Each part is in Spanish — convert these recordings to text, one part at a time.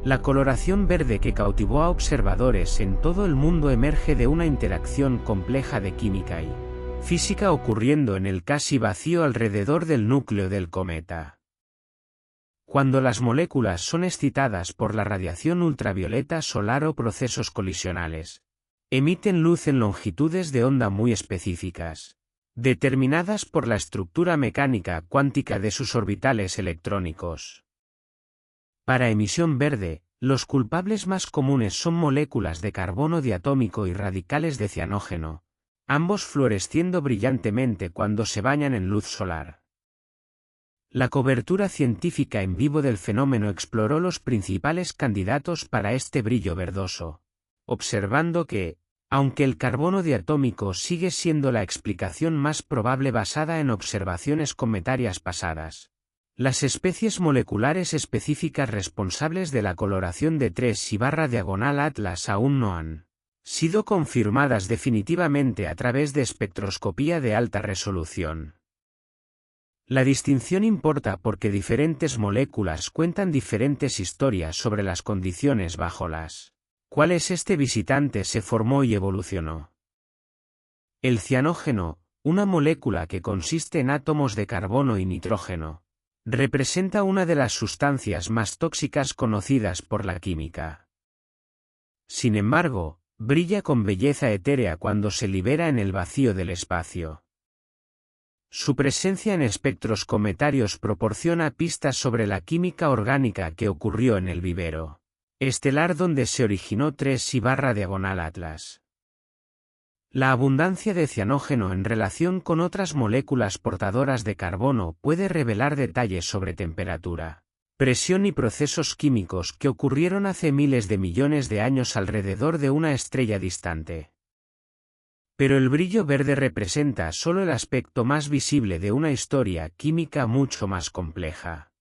La coloración verde que cautivó a observadores en todo el mundo emerge de una interacción compleja de química y física ocurriendo en el casi vacío alrededor del núcleo del cometa. Cuando las moléculas son excitadas por la radiación ultravioleta solar o procesos colisionales, emiten luz en longitudes de onda muy específicas, determinadas por la estructura mecánica cuántica de sus orbitales electrónicos. Para emisión verde, los culpables más comunes son moléculas de carbono diatómico y radicales de cianógeno, ambos fluoresciendo brillantemente cuando se bañan en luz solar. La cobertura científica en vivo del fenómeno exploró los principales candidatos para este brillo verdoso, observando que, aunque el carbono diatómico sigue siendo la explicación más probable basada en observaciones cometarias pasadas, las especies moleculares específicas responsables de la coloración de 3I/diagonal Atlas aún no han sido confirmadas definitivamente a través de espectroscopía de alta resolución. La distinción importa porque diferentes moléculas cuentan diferentes historias sobre las condiciones bajo las cuales este visitante se formó y evolucionó. El cianógeno, una molécula que consiste en átomos de carbono y nitrógeno, representa una de las sustancias más tóxicas conocidas por la química. Sin embargo, brilla con belleza etérea cuando se libera en el vacío del espacio. Su presencia en espectros cometarios proporciona pistas sobre la química orgánica que ocurrió en el vivero estelar donde se originó 3I/diagonal Atlas. La abundancia de cianógeno en relación con otras moléculas portadoras de carbono puede revelar detalles sobre temperatura, presión y procesos químicos que ocurrieron hace miles de millones de años alrededor de una estrella distante. Pero el brillo verde representa solo el aspecto más visible de una historia química mucho más compleja.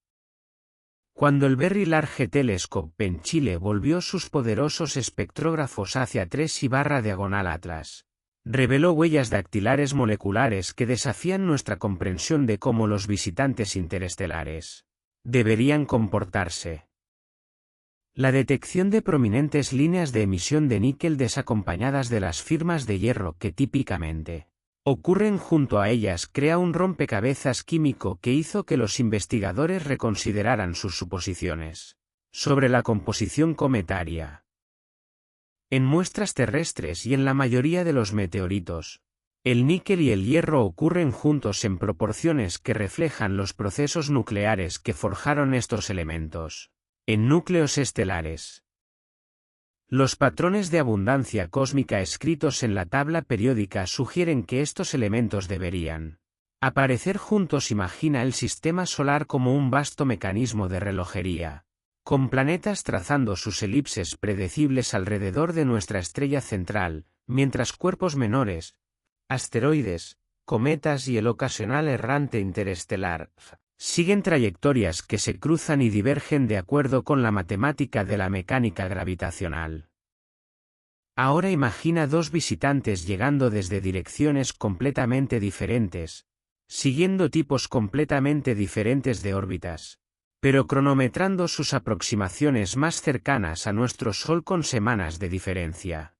Cuando el Very Large Telescope en Chile volvió sus poderosos espectrógrafos hacia 3I/diagonal Atlas, reveló huellas dactilares moleculares que desafían nuestra comprensión de cómo los visitantes interestelares deberían comportarse. La detección de prominentes líneas de emisión de níquel desacompañadas de las firmas de hierro que típicamente ocurren junto a ellas crea un rompecabezas químico que hizo que los investigadores reconsideraran sus suposiciones sobre la composición cometaria. En muestras terrestres y en la mayoría de los meteoritos, el níquel y el hierro ocurren juntos en proporciones que reflejan los procesos nucleares que forjaron estos elementos en núcleos estelares. Los patrones de abundancia cósmica escritos en la tabla periódica sugieren que estos elementos deberían aparecer juntos. Imagina el sistema solar como un vasto mecanismo de relojería, con planetas trazando sus elipses predecibles alrededor de nuestra estrella central, mientras cuerpos menores, asteroides, cometas y el ocasional errante interestelar, siguen trayectorias que se cruzan y divergen de acuerdo con la matemática de la mecánica gravitacional. Ahora imagina dos visitantes llegando desde direcciones completamente diferentes, siguiendo tipos completamente diferentes de órbitas, pero cronometrando sus aproximaciones más cercanas a nuestro Sol con semanas de diferencia.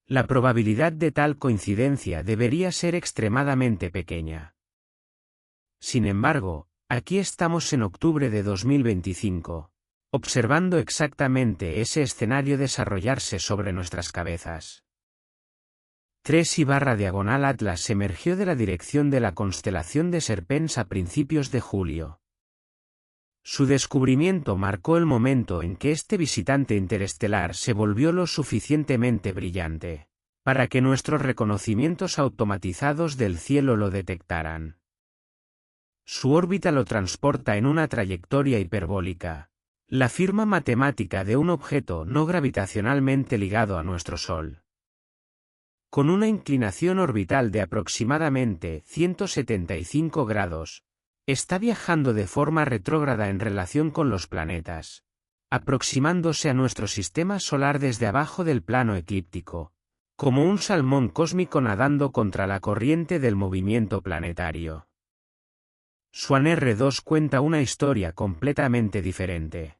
La probabilidad de tal coincidencia debería ser extremadamente pequeña. Sin embargo, aquí estamos en octubre de 2025, observando exactamente ese escenario desarrollarse sobre nuestras cabezas. 3I/diagonal Atlas emergió de la dirección de la constelación de Serpens a principios de julio. Su descubrimiento marcó el momento en que este visitante interestelar se volvió lo suficientemente brillante para que nuestros reconocimientos automatizados del cielo lo detectaran. Su órbita lo transporta en una trayectoria hiperbólica, la firma matemática de un objeto no gravitacionalmente ligado a nuestro Sol. Con una inclinación orbital de aproximadamente 175 grados, está viajando de forma retrógrada en relación con los planetas, aproximándose a nuestro sistema solar desde abajo del plano eclíptico, como un salmón cósmico nadando contra la corriente del movimiento planetario. Swan R2 cuenta una historia completamente diferente.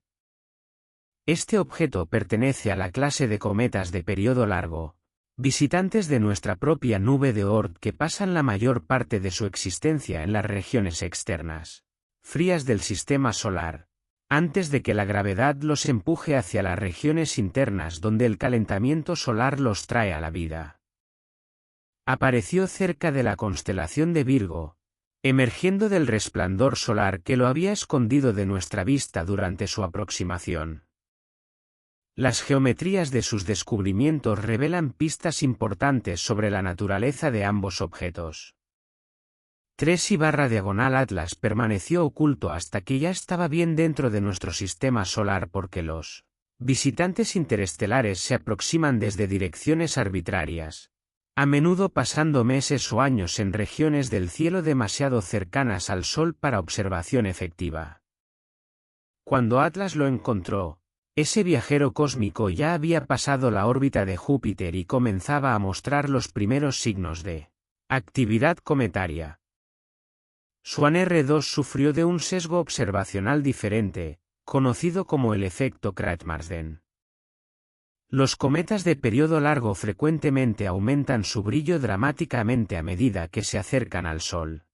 Este objeto pertenece a la clase de cometas de periodo largo, visitantes de nuestra propia nube de Oort que pasan la mayor parte de su existencia en las regiones externas, frías del sistema solar, antes de que la gravedad los empuje hacia las regiones internas donde el calentamiento solar los trae a la vida. Apareció cerca de la constelación de Virgo, emergiendo del resplandor solar que lo había escondido de nuestra vista durante su aproximación. Las geometrías de sus descubrimientos revelan pistas importantes sobre la naturaleza de ambos objetos. 3/Atlas permaneció oculto hasta que ya estaba bien dentro de nuestro sistema solar porque los visitantes interestelares se aproximan desde direcciones arbitrarias, a menudo pasando meses o años en regiones del cielo demasiado cercanas al Sol para observación efectiva. Cuando Atlas lo encontró, ese viajero cósmico ya había pasado la órbita de Júpiter y comenzaba a mostrar los primeros signos de actividad cometaria. Swan R2 sufrió de un sesgo observacional diferente, conocido como el efecto Kratz-Marsden. Los cometas de periodo largo frecuentemente aumentan su brillo dramáticamente a medida que se acercan al Sol.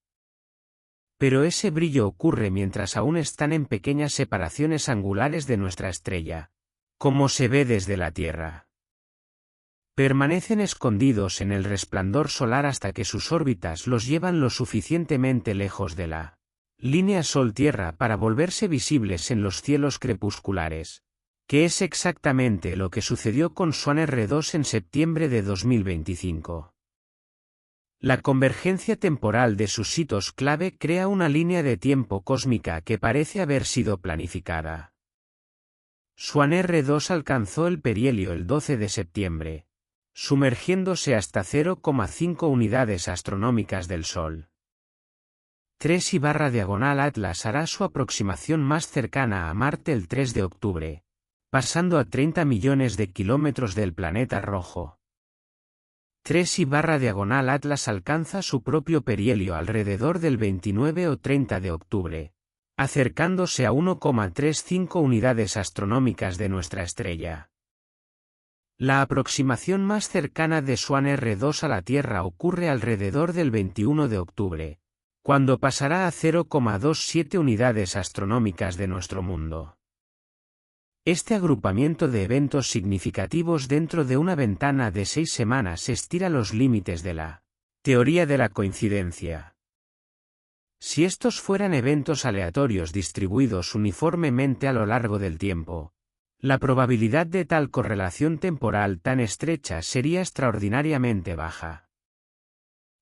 Pero ese brillo ocurre mientras aún están en pequeñas separaciones angulares de nuestra estrella, como se ve desde la Tierra. Permanecen escondidos en el resplandor solar hasta que sus órbitas los llevan lo suficientemente lejos de la línea Sol-Tierra para volverse visibles en los cielos crepusculares, que es exactamente lo que sucedió con Swan R2 en septiembre de 2025. La convergencia temporal de sus hitos clave crea una línea de tiempo cósmica que parece haber sido planificada. Swan R2 alcanzó el perihelio el 12 de septiembre, sumergiéndose hasta 0,5 unidades astronómicas del Sol. 3/Atlas hará su aproximación más cercana a Marte el 3 de octubre, pasando a 30 millones de kilómetros del planeta rojo. 3/Atlas alcanza su propio perihelio alrededor del 29 o 30 de octubre, acercándose a 1,35 unidades astronómicas de nuestra estrella. La aproximación más cercana de Swan R2 a la Tierra ocurre alrededor del 21 de octubre, cuando pasará a 0,27 unidades astronómicas de nuestro mundo. Este agrupamiento de eventos significativos dentro de una ventana de 6 semanas estira los límites de la teoría de la coincidencia. Si estos fueran eventos aleatorios distribuidos uniformemente a lo largo del tiempo, la probabilidad de tal correlación temporal tan estrecha sería extraordinariamente baja.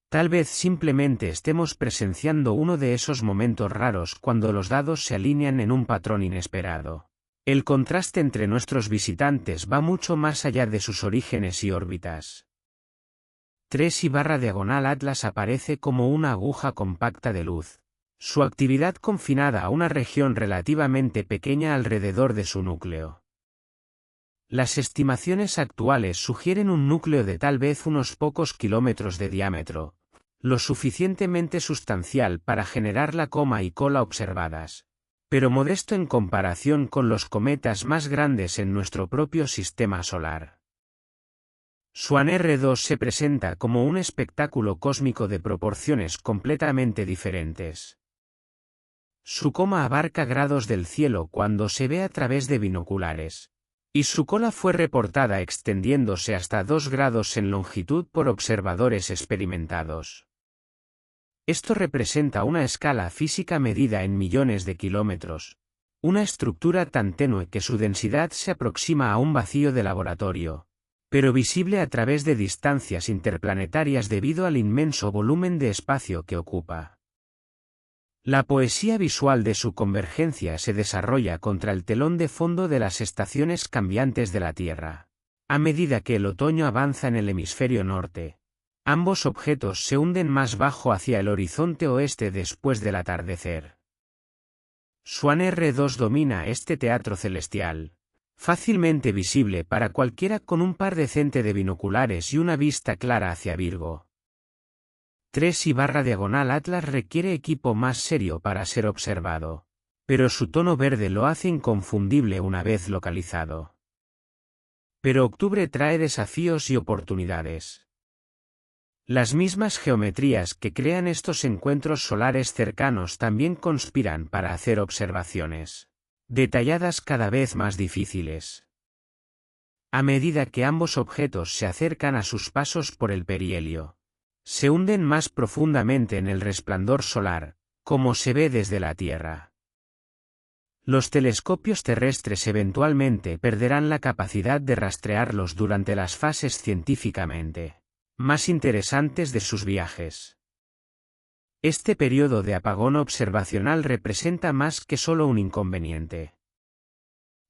Tal vez simplemente estemos presenciando uno de esos momentos raros cuando los dados se alinean en un patrón inesperado. El contraste entre nuestros visitantes va mucho más allá de sus orígenes y órbitas. 3/Atlas aparece como una aguja compacta de luz, su actividad confinada a una región relativamente pequeña alrededor de su núcleo. Las estimaciones actuales sugieren un núcleo de tal vez unos pocos kilómetros de diámetro, lo suficientemente sustancial para generar la coma y cola observadas, pero modesto en comparación con los cometas más grandes en nuestro propio sistema solar. Swan R2 se presenta como un espectáculo cósmico de proporciones completamente diferentes. Su coma abarca grados del cielo cuando se ve a través de binoculares, y su cola fue reportada extendiéndose hasta 2 grados en longitud por observadores experimentados. Esto representa una escala física medida en millones de kilómetros, una estructura tan tenue que su densidad se aproxima a un vacío de laboratorio, pero visible a través de distancias interplanetarias debido al inmenso volumen de espacio que ocupa. La poesía visual de su convergencia se desarrolla contra el telón de fondo de las estaciones cambiantes de la Tierra. A medida que el otoño avanza en el hemisferio norte, ambos objetos se hunden más bajo hacia el horizonte oeste después del atardecer. Swan R2 domina este teatro celestial, fácilmente visible para cualquiera con un par decente de binoculares y una vista clara hacia Virgo. 3/Atlas requiere equipo más serio para ser observado, pero su tono verde lo hace inconfundible una vez localizado. Pero octubre trae desafíos y oportunidades. Las mismas geometrías que crean estos encuentros solares cercanos también conspiran para hacer observaciones detalladas cada vez más difíciles. A medida que ambos objetos se acercan a sus pasos por el perihelio, se hunden más profundamente en el resplandor solar, como se ve desde la Tierra. Los telescopios terrestres eventualmente perderán la capacidad de rastrearlos durante las fases científicamente más interesantes de sus viajes. Este periodo de apagón observacional representa más que solo un inconveniente.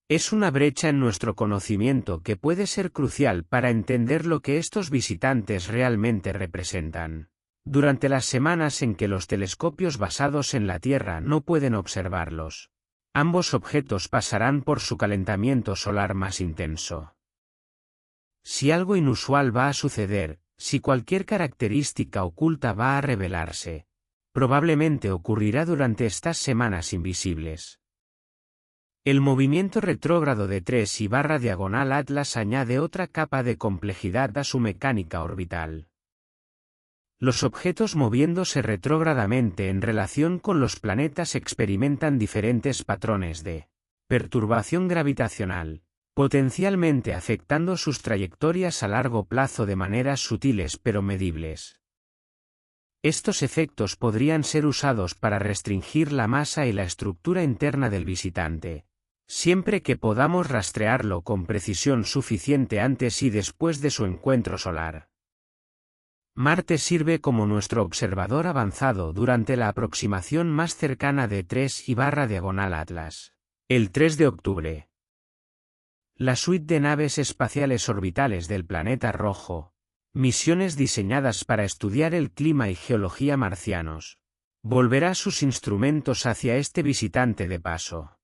Es una brecha en nuestro conocimiento que puede ser crucial para entender lo que estos visitantes realmente representan. Durante las semanas en que los telescopios basados en la Tierra no pueden observarlos, ambos objetos pasarán por su calentamiento solar más intenso. Si algo inusual va a suceder, si cualquier característica oculta va a revelarse, probablemente ocurrirá durante estas semanas invisibles. El movimiento retrógrado de 3/diagonal Atlas añade otra capa de complejidad a su mecánica orbital. Los objetos moviéndose retrógradamente en relación con los planetas experimentan diferentes patrones de perturbación gravitacional, potencialmente afectando sus trayectorias a largo plazo de maneras sutiles pero medibles. Estos efectos podrían ser usados para restringir la masa y la estructura interna del visitante, siempre que podamos rastrearlo con precisión suficiente antes y después de su encuentro solar. Marte sirve como nuestro observador avanzado durante la aproximación más cercana de 3/diagonal Atlas, el 3 de octubre. La suite de naves espaciales orbitales del planeta rojo, misiones diseñadas para estudiar el clima y geología marcianos, volverá sus instrumentos hacia este visitante de paso.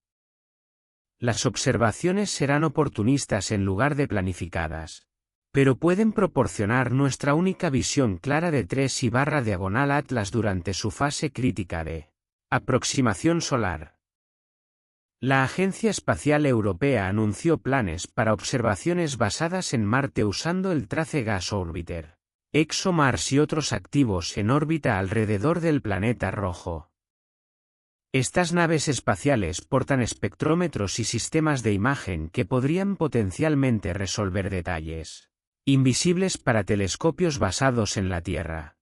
Las observaciones serán oportunistas en lugar de planificadas, pero pueden proporcionar nuestra única visión clara de 3/diagonal Atlas durante su fase crítica de aproximación solar. La Agencia Espacial Europea anunció planes para observaciones basadas en Marte usando el Trace Gas Orbiter, ExoMars y otros activos en órbita alrededor del planeta rojo. Estas naves espaciales portan espectrómetros y sistemas de imagen que podrían potencialmente resolver detalles invisibles para telescopios basados en la Tierra.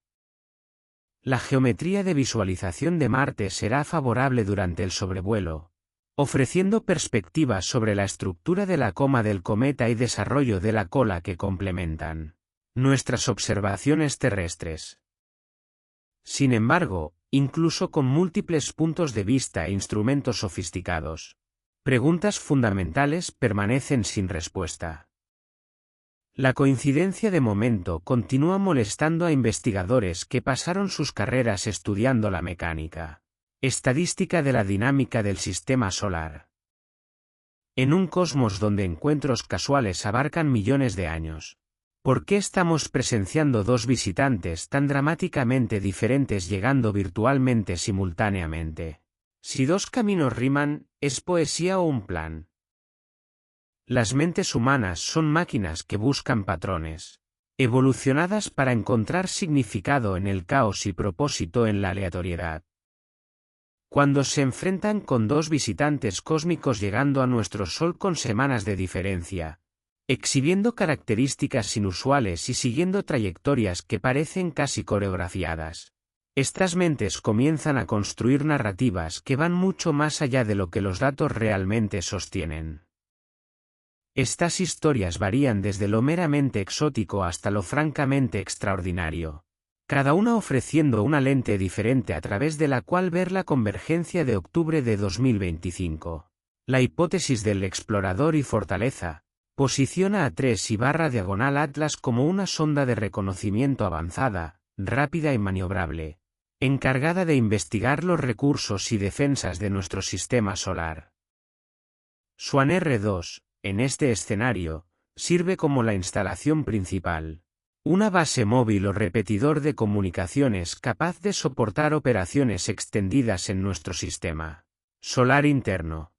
La geometría de visualización de Marte será favorable durante el sobrevuelo, ofreciendo perspectivas sobre la estructura de la coma del cometa y desarrollo de la cola que complementan nuestras observaciones terrestres. Sin embargo, incluso con múltiples puntos de vista e instrumentos sofisticados, preguntas fundamentales permanecen sin respuesta. La coincidencia de momento continúa molestando a investigadores que pasaron sus carreras estudiando la mecánica estadística de la dinámica del sistema solar. En un cosmos donde encuentros casuales abarcan millones de años, ¿por qué estamos presenciando dos visitantes tan dramáticamente diferentes llegando virtualmente simultáneamente? Si dos caminos riman, ¿es poesía o un plan? Las mentes humanas son máquinas que buscan patrones, evolucionadas para encontrar significado en el caos y propósito en la aleatoriedad. Cuando se enfrentan con dos visitantes cósmicos llegando a nuestro Sol con semanas de diferencia, exhibiendo características inusuales y siguiendo trayectorias que parecen casi coreografiadas, estas mentes comienzan a construir narrativas que van mucho más allá de lo que los datos realmente sostienen. Estas historias varían desde lo meramente exótico hasta lo francamente extraordinario, cada una ofreciendo una lente diferente a través de la cual ver la convergencia de octubre de 2025. La hipótesis del explorador y fortaleza posiciona a 3/diagonal Atlas como una sonda de reconocimiento avanzada, rápida y maniobrable, encargada de investigar los recursos y defensas de nuestro sistema solar. Swan R2, en este escenario, sirve como la instalación principal, una base móvil o repetidor de comunicaciones capaz de soportar operaciones extendidas en nuestro sistema Solar interno.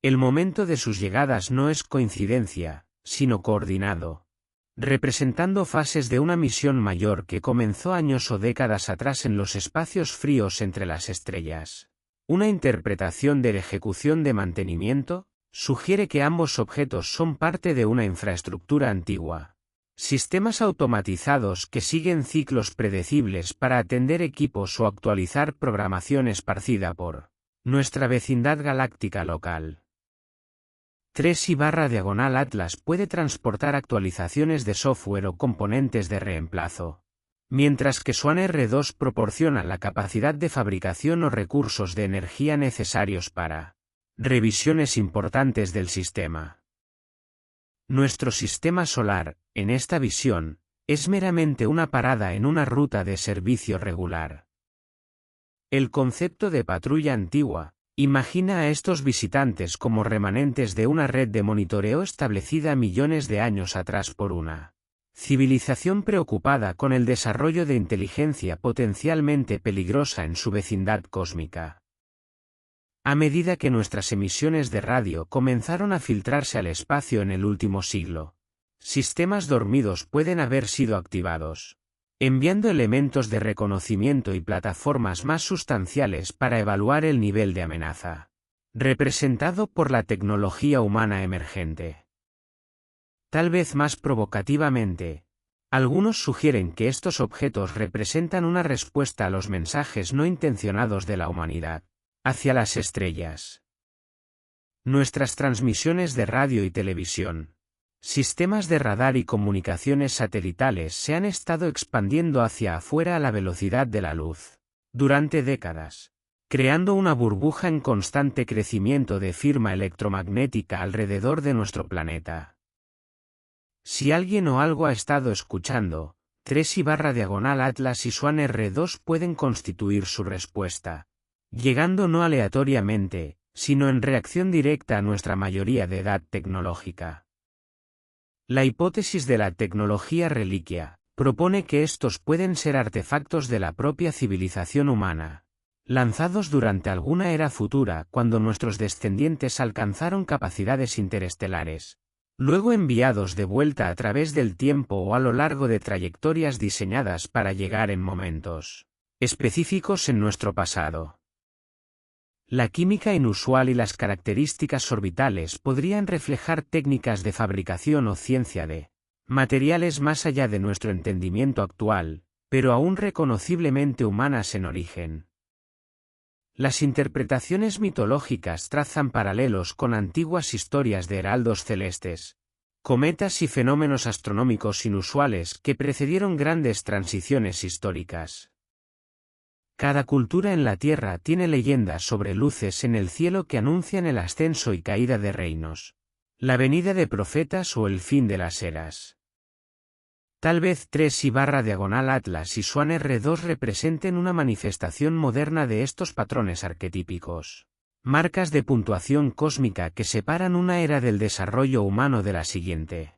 El momento de sus llegadas no es coincidencia, sino coordinado, representando fases de una misión mayor que comenzó años o décadas atrás en los espacios fríos entre las estrellas. Una interpretación de la ejecución de mantenimiento sugiere que ambos objetos son parte de una infraestructura antigua. Sistemas automatizados que siguen ciclos predecibles para atender equipos o actualizar programación esparcida por nuestra vecindad galáctica local. 3i/Atlas puede transportar actualizaciones de software o componentes de reemplazo, mientras que Swan R2 proporciona la capacidad de fabricación o recursos de energía necesarios para revisiones importantes del sistema. Nuestro sistema solar, en esta visión, es meramente una parada en una ruta de servicio regular. El concepto de patrulla antigua imagina a estos visitantes como remanentes de una red de monitoreo establecida millones de años atrás por una civilización preocupada con el desarrollo de inteligencia potencialmente peligrosa en su vecindad cósmica. A medida que nuestras emisiones de radio comenzaron a filtrarse al espacio en el último siglo, sistemas dormidos pueden haber sido activados, enviando elementos de reconocimiento y plataformas más sustanciales para evaluar el nivel de amenaza, representado por la tecnología humana emergente. Tal vez más provocativamente, algunos sugieren que estos objetos representan una respuesta a los mensajes no intencionados de la humanidad hacia las estrellas. Nuestras transmisiones de radio y televisión, sistemas de radar y comunicaciones satelitales se han estado expandiendo hacia afuera a la velocidad de la luz durante décadas, creando una burbuja en constante crecimiento de firma electromagnética alrededor de nuestro planeta. Si alguien o algo ha estado escuchando, 3i/Atlas y Swan R2 pueden constituir su respuesta, llegando no aleatoriamente, sino en reacción directa a nuestra mayoría de edad tecnológica. La hipótesis de la tecnología reliquia propone que estos pueden ser artefactos de la propia civilización humana, lanzados durante alguna era futura cuando nuestros descendientes alcanzaron capacidades interestelares, luego enviados de vuelta a través del tiempo o a lo largo de trayectorias diseñadas para llegar en momentos específicos en nuestro pasado. La química inusual y las características orbitales podrían reflejar técnicas de fabricación o ciencia de materiales más allá de nuestro entendimiento actual, pero aún reconociblemente humanas en origen. Las interpretaciones mitológicas trazan paralelos con antiguas historias de heraldos celestes, cometas y fenómenos astronómicos inusuales que precedieron grandes transiciones históricas. Cada cultura en la Tierra tiene leyendas sobre luces en el cielo que anuncian el ascenso y caída de reinos, la venida de profetas o el fin de las eras. Tal vez 3i/Atlas y Swan R2 representen una manifestación moderna de estos patrones arquetípicos, marcas de puntuación cósmica que separan una era del desarrollo humano de la siguiente.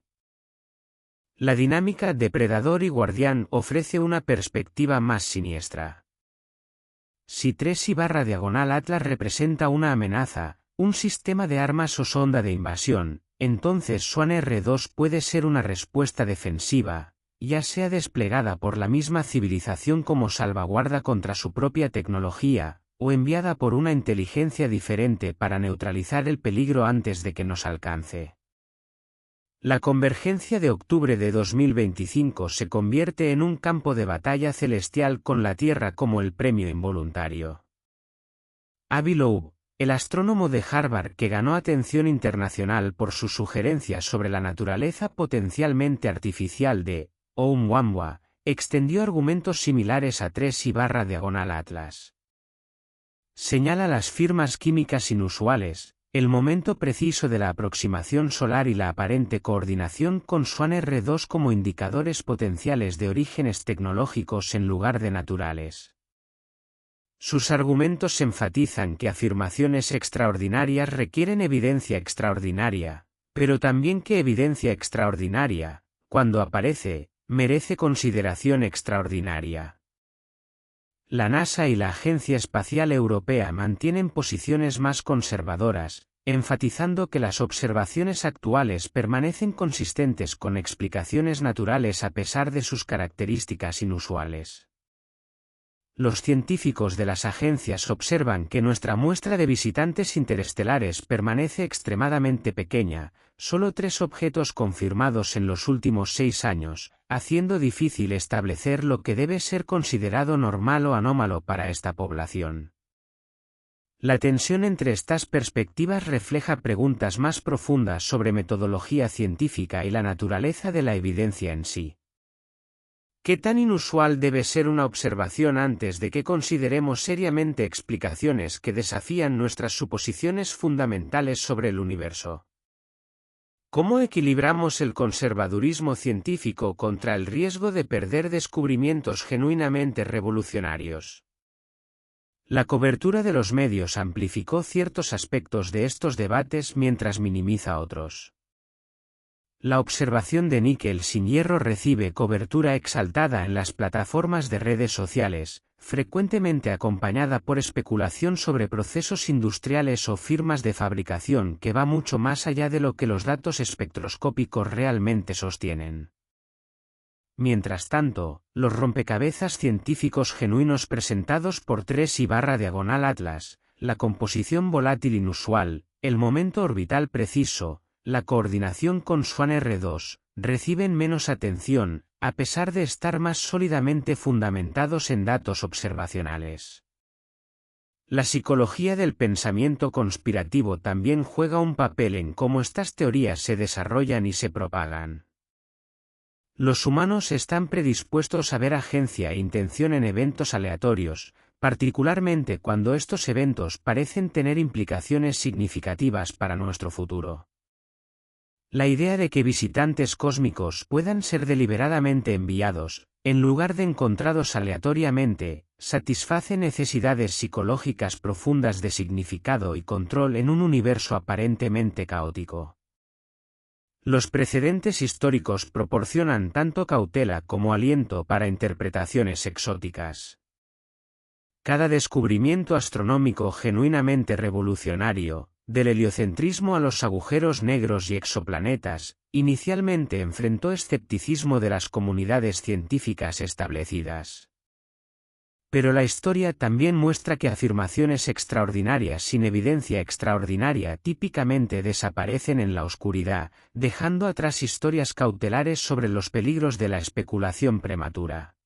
La dinámica depredador y guardián ofrece una perspectiva más siniestra. Si 3i/Atlas representa una amenaza, un sistema de armas o sonda de invasión, entonces Swan R2 puede ser una respuesta defensiva, ya sea desplegada por la misma civilización como salvaguarda contra su propia tecnología, o enviada por una inteligencia diferente para neutralizar el peligro antes de que nos alcance. La convergencia de octubre de 2025 se convierte en un campo de batalla celestial con la Tierra como el premio involuntario. Avi Loeb, el astrónomo de Harvard que ganó atención internacional por sus sugerencias sobre la naturaleza potencialmente artificial de Oumuamua, extendió argumentos similares a 3i/Atlas. Señala las firmas químicas inusuales, el momento preciso de la aproximación solar y la aparente coordinación con Swan R2 como indicadores potenciales de orígenes tecnológicos en lugar de naturales. Sus argumentos enfatizan que afirmaciones extraordinarias requieren evidencia extraordinaria, pero también que evidencia extraordinaria, cuando aparece, merece consideración extraordinaria. La NASA y la Agencia Espacial Europea mantienen posiciones más conservadoras, enfatizando que las observaciones actuales permanecen consistentes con explicaciones naturales a pesar de sus características inusuales. Los científicos de las agencias observan que nuestra muestra de visitantes interestelares permanece extremadamente pequeña, solo 3 objetos confirmados en los últimos 6 años, haciendo difícil establecer lo que debe ser considerado normal o anómalo para esta población. La tensión entre estas perspectivas refleja preguntas más profundas sobre metodología científica y la naturaleza de la evidencia en sí. ¿Qué tan inusual debe ser una observación antes de que consideremos seriamente explicaciones que desafían nuestras suposiciones fundamentales sobre el universo? ¿Cómo equilibramos el conservadurismo científico contra el riesgo de perder descubrimientos genuinamente revolucionarios? La cobertura de los medios amplificó ciertos aspectos de estos debates mientras minimiza otros. La observación de níquel sin hierro recibe cobertura exaltada en las plataformas de redes sociales, frecuentemente acompañada por especulación sobre procesos industriales o firmas de fabricación que va mucho más allá de lo que los datos espectroscópicos realmente sostienen. Mientras tanto, los rompecabezas científicos genuinos presentados por 3I/Atlas, la composición volátil inusual, el momento orbital preciso, la coordinación con Swan R2, reciben menos atención, a pesar de estar más sólidamente fundamentados en datos observacionales. La psicología del pensamiento conspirativo también juega un papel en cómo estas teorías se desarrollan y se propagan. Los humanos están predispuestos a ver agencia e intención en eventos aleatorios, particularmente cuando estos eventos parecen tener implicaciones significativas para nuestro futuro. La idea de que visitantes cósmicos puedan ser deliberadamente enviados, en lugar de encontrados aleatoriamente, satisface necesidades psicológicas profundas de significado y control en un universo aparentemente caótico. Los precedentes históricos proporcionan tanto cautela como aliento para interpretaciones exóticas. Cada descubrimiento astronómico genuinamente revolucionario, del heliocentrismo a los agujeros negros y exoplanetas, inicialmente enfrentó escepticismo de las comunidades científicas establecidas. Pero la historia también muestra que afirmaciones extraordinarias sin evidencia extraordinaria típicamente desaparecen en la oscuridad, dejando atrás historias cautelares sobre los peligros de la especulación prematura.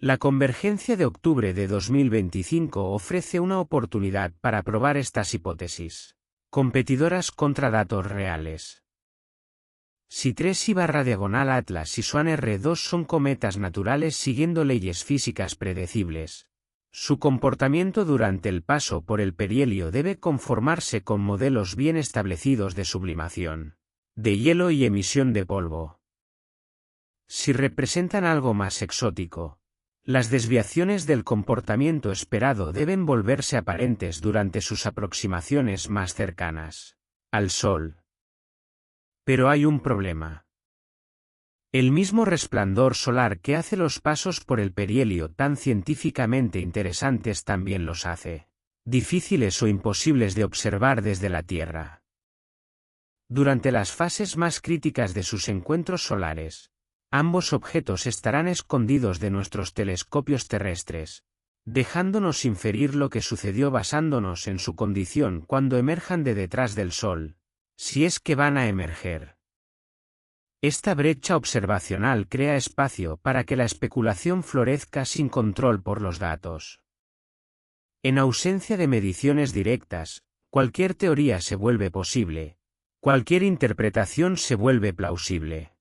La convergencia de octubre de 2025 ofrece una oportunidad para probar estas hipótesis competidoras contra datos reales. Si 3I/Atlas y Swan R2 son cometas naturales siguiendo leyes físicas predecibles, su comportamiento durante el paso por el perihelio debe conformarse con modelos bien establecidos de sublimación, de hielo y emisión de polvo. Si representan algo más exótico, las desviaciones del comportamiento esperado deben volverse aparentes durante sus aproximaciones más cercanas al Sol. Pero hay un problema. El mismo resplandor solar que hace los pasos por el perihelio tan científicamente interesantes también los hace difíciles o imposibles de observar desde la Tierra. Durante las fases más críticas de sus encuentros solares, ambos objetos estarán escondidos de nuestros telescopios terrestres, dejándonos inferir lo que sucedió basándonos en su condición cuando emerjan de detrás del Sol, si es que van a emerger. Esta brecha observacional crea espacio para que la especulación florezca sin control por los datos. En ausencia de mediciones directas, cualquier teoría se vuelve posible, cualquier interpretación se vuelve plausible.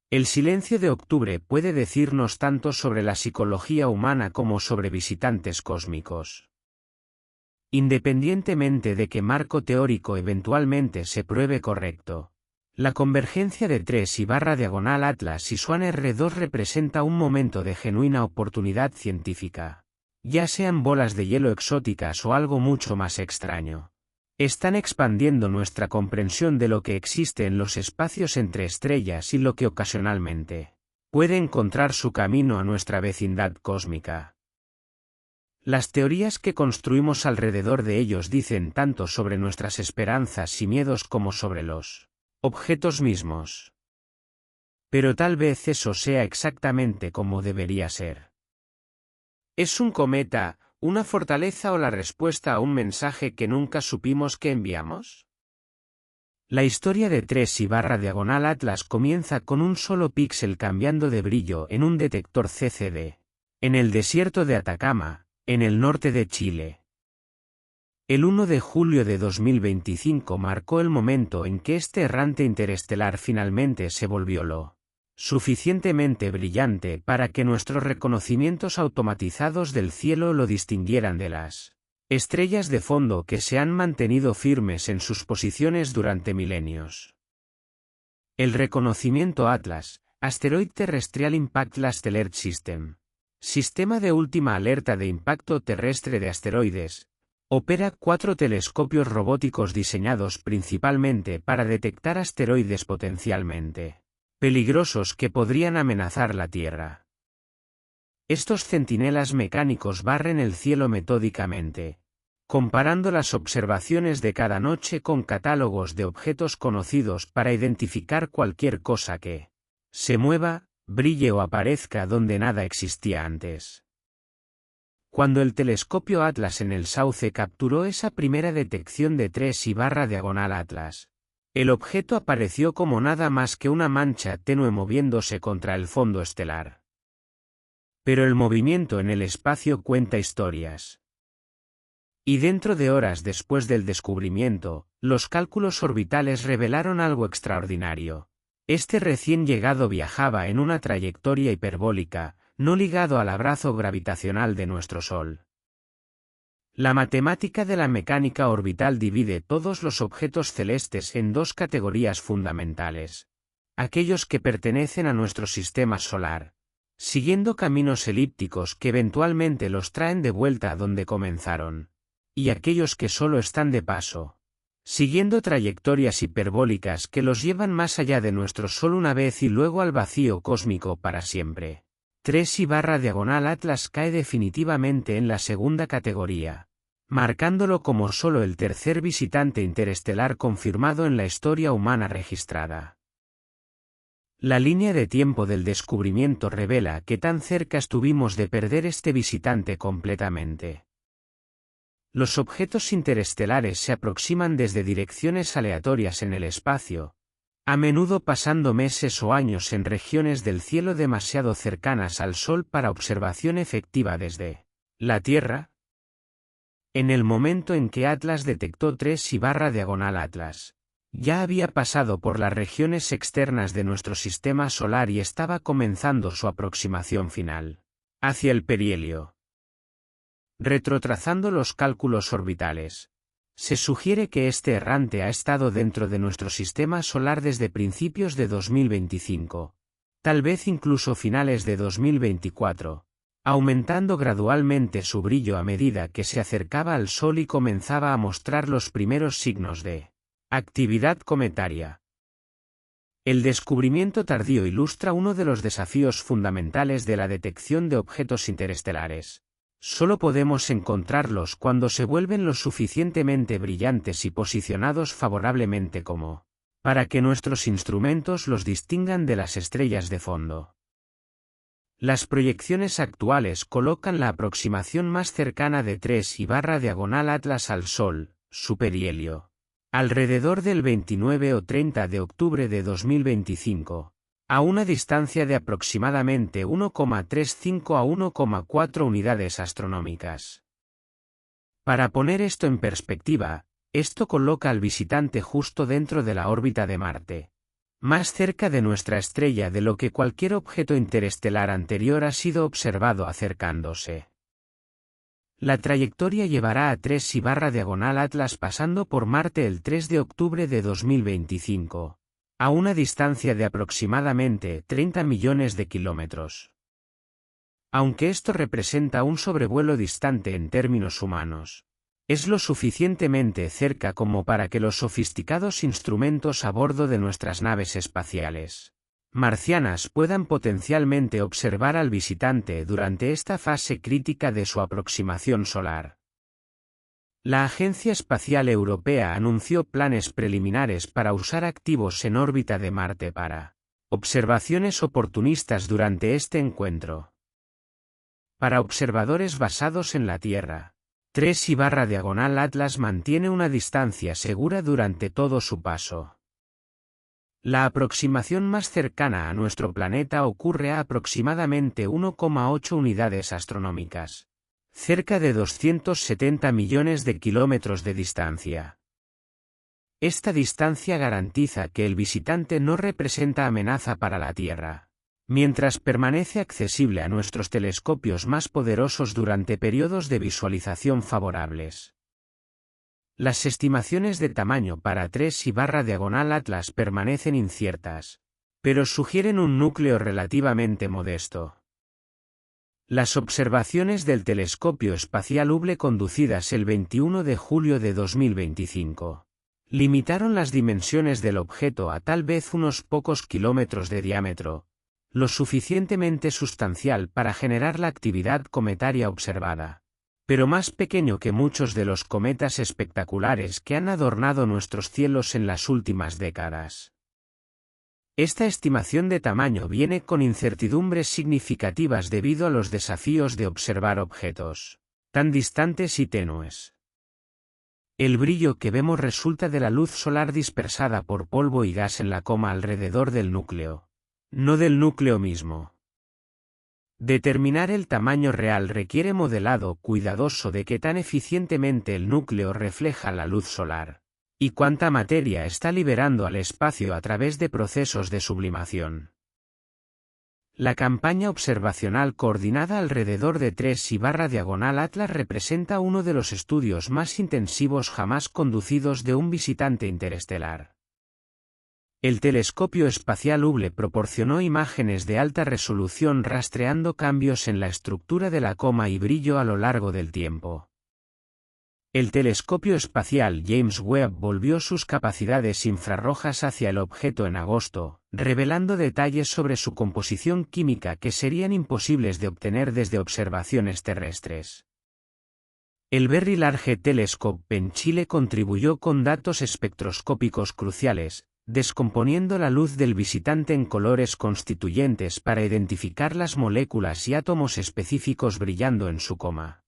El silencio de octubre puede decirnos tanto sobre la psicología humana como sobre visitantes cósmicos. Independientemente de que marco teórico eventualmente se pruebe correcto, la convergencia de 3I/Atlas y Swan R2 representa un momento de genuina oportunidad científica, ya sean bolas de hielo exóticas o algo mucho más extraño. Están expandiendo nuestra comprensión de lo que existe en los espacios entre estrellas y lo que ocasionalmente puede encontrar su camino a nuestra vecindad cósmica. Las teorías que construimos alrededor de ellos dicen tanto sobre nuestras esperanzas y miedos como sobre los objetos mismos. Pero tal vez eso sea exactamente como debería ser. ¿Es un cometa, una fortaleza o la respuesta a un mensaje que nunca supimos que enviamos? La historia de 3/Atlas comienza con un solo píxel cambiando de brillo en un detector CCD, en el desierto de Atacama, en el norte de Chile. El 1 de julio de 2025 marcó el momento en que este errante interestelar finalmente se volvió lo suficientemente brillante para que nuestros reconocimientos automatizados del cielo lo distinguieran de las estrellas de fondo que se han mantenido firmes en sus posiciones durante milenios. El reconocimiento Atlas, Asteroid Terrestrial Impact Alert System, sistema de última alerta de impacto terrestre de asteroides, opera 4 telescopios robóticos diseñados principalmente para detectar asteroides potencialmente peligrosos que podrían amenazar la Tierra. Estos centinelas mecánicos barren el cielo metódicamente, comparando las observaciones de cada noche con catálogos de objetos conocidos para identificar cualquier cosa que se mueva, brille o aparezca donde nada existía antes. Cuando el telescopio Atlas en el Sauce capturó esa primera detección de 3/Atlas, el objeto apareció como nada más que una mancha tenue moviéndose contra el fondo estelar. Pero el movimiento en el espacio cuenta historias. Y dentro de horas después del descubrimiento, los cálculos orbitales revelaron algo extraordinario. Este recién llegado viajaba en una trayectoria hiperbólica, no ligado al abrazo gravitacional de nuestro Sol. La matemática de la mecánica orbital divide todos los objetos celestes en dos categorías fundamentales: aquellos que pertenecen a nuestro sistema solar, siguiendo caminos elípticos que eventualmente los traen de vuelta a donde comenzaron, y aquellos que solo están de paso, siguiendo trayectorias hiperbólicas que los llevan más allá de nuestro Sol una vez y luego al vacío cósmico para siempre. 3/Atlas cae definitivamente en la segunda categoría, marcándolo como solo el tercer visitante interestelar confirmado en la historia humana registrada. La línea de tiempo del descubrimiento revela que tan cerca estuvimos de perder este visitante completamente. Los objetos interestelares se aproximan desde direcciones aleatorias en el espacio, a menudo pasando meses o años en regiones del cielo demasiado cercanas al Sol para observación efectiva desde la Tierra. En el momento en que Atlas detectó 3/Atlas, ya había pasado por las regiones externas de nuestro sistema solar y estaba comenzando su aproximación final hacia el perihelio. Retrotrazando los cálculos orbitales, se sugiere que este errante ha estado dentro de nuestro sistema solar desde principios de 2025, tal vez incluso finales de 2024, aumentando gradualmente su brillo a medida que se acercaba al Sol y comenzaba a mostrar los primeros signos de actividad cometaria. El descubrimiento tardío ilustra uno de los desafíos fundamentales de la detección de objetos interestelares. Solo podemos encontrarlos cuando se vuelven lo suficientemente brillantes y posicionados favorablemente como para que nuestros instrumentos los distingan de las estrellas de fondo. Las proyecciones actuales colocan la aproximación más cercana de 3/Atlas al Sol, su perihelio, alrededor del 29 o 30 de octubre de 2025. A una distancia de aproximadamente 1,35 a 1,4 unidades astronómicas. Para poner esto en perspectiva, esto coloca al visitante justo dentro de la órbita de Marte, más cerca de nuestra estrella de lo que cualquier objeto interestelar anterior ha sido observado acercándose. La trayectoria llevará a 3/Atlas pasando por Marte el 3 de octubre de 2025. A una distancia de aproximadamente 30 millones de kilómetros. Aunque esto representa un sobrevuelo distante en términos humanos, es lo suficientemente cerca como para que los sofisticados instrumentos a bordo de nuestras naves espaciales marcianas puedan potencialmente observar al visitante durante esta fase crítica de su aproximación solar. La Agencia Espacial Europea anunció planes preliminares para usar activos en órbita de Marte para observaciones oportunistas durante este encuentro. Para observadores basados en la Tierra, 3/Atlas mantiene una distancia segura durante todo su paso. La aproximación más cercana a nuestro planeta ocurre a aproximadamente 1,8 unidades astronómicas, cerca de 270 millones de kilómetros de distancia. Esta distancia garantiza que el visitante no representa amenaza para la Tierra, mientras permanece accesible a nuestros telescopios más poderosos durante periodos de visualización favorables. Las estimaciones de tamaño para 3/Atlas permanecen inciertas, pero sugieren un núcleo relativamente modesto. Las observaciones del telescopio espacial Hubble conducidas el 21 de julio de 2025 limitaron las dimensiones del objeto a tal vez unos pocos kilómetros de diámetro, lo suficientemente sustancial para generar la actividad cometaria observada, pero más pequeño que muchos de los cometas espectaculares que han adornado nuestros cielos en las últimas décadas. Esta estimación de tamaño viene con incertidumbres significativas debido a los desafíos de observar objetos tan distantes y tenues. El brillo que vemos resulta de la luz solar dispersada por polvo y gas en la coma alrededor del núcleo, no del núcleo mismo. Determinar el tamaño real requiere modelado cuidadoso de qué tan eficientemente el núcleo refleja la luz solar, y cuánta materia está liberando al espacio a través de procesos de sublimación. La campaña observacional coordinada alrededor de 3/Atlas representa uno de los estudios más intensivos jamás conducidos de un visitante interestelar. El telescopio espacial Hubble proporcionó imágenes de alta resolución rastreando cambios en la estructura de la coma y brillo a lo largo del tiempo. El telescopio espacial James Webb volvió sus capacidades infrarrojas hacia el objeto en agosto, revelando detalles sobre su composición química que serían imposibles de obtener desde observaciones terrestres. El Very Large Telescope en Chile contribuyó con datos espectroscópicos cruciales, descomponiendo la luz del visitante en colores constituyentes para identificar las moléculas y átomos específicos brillando en su coma.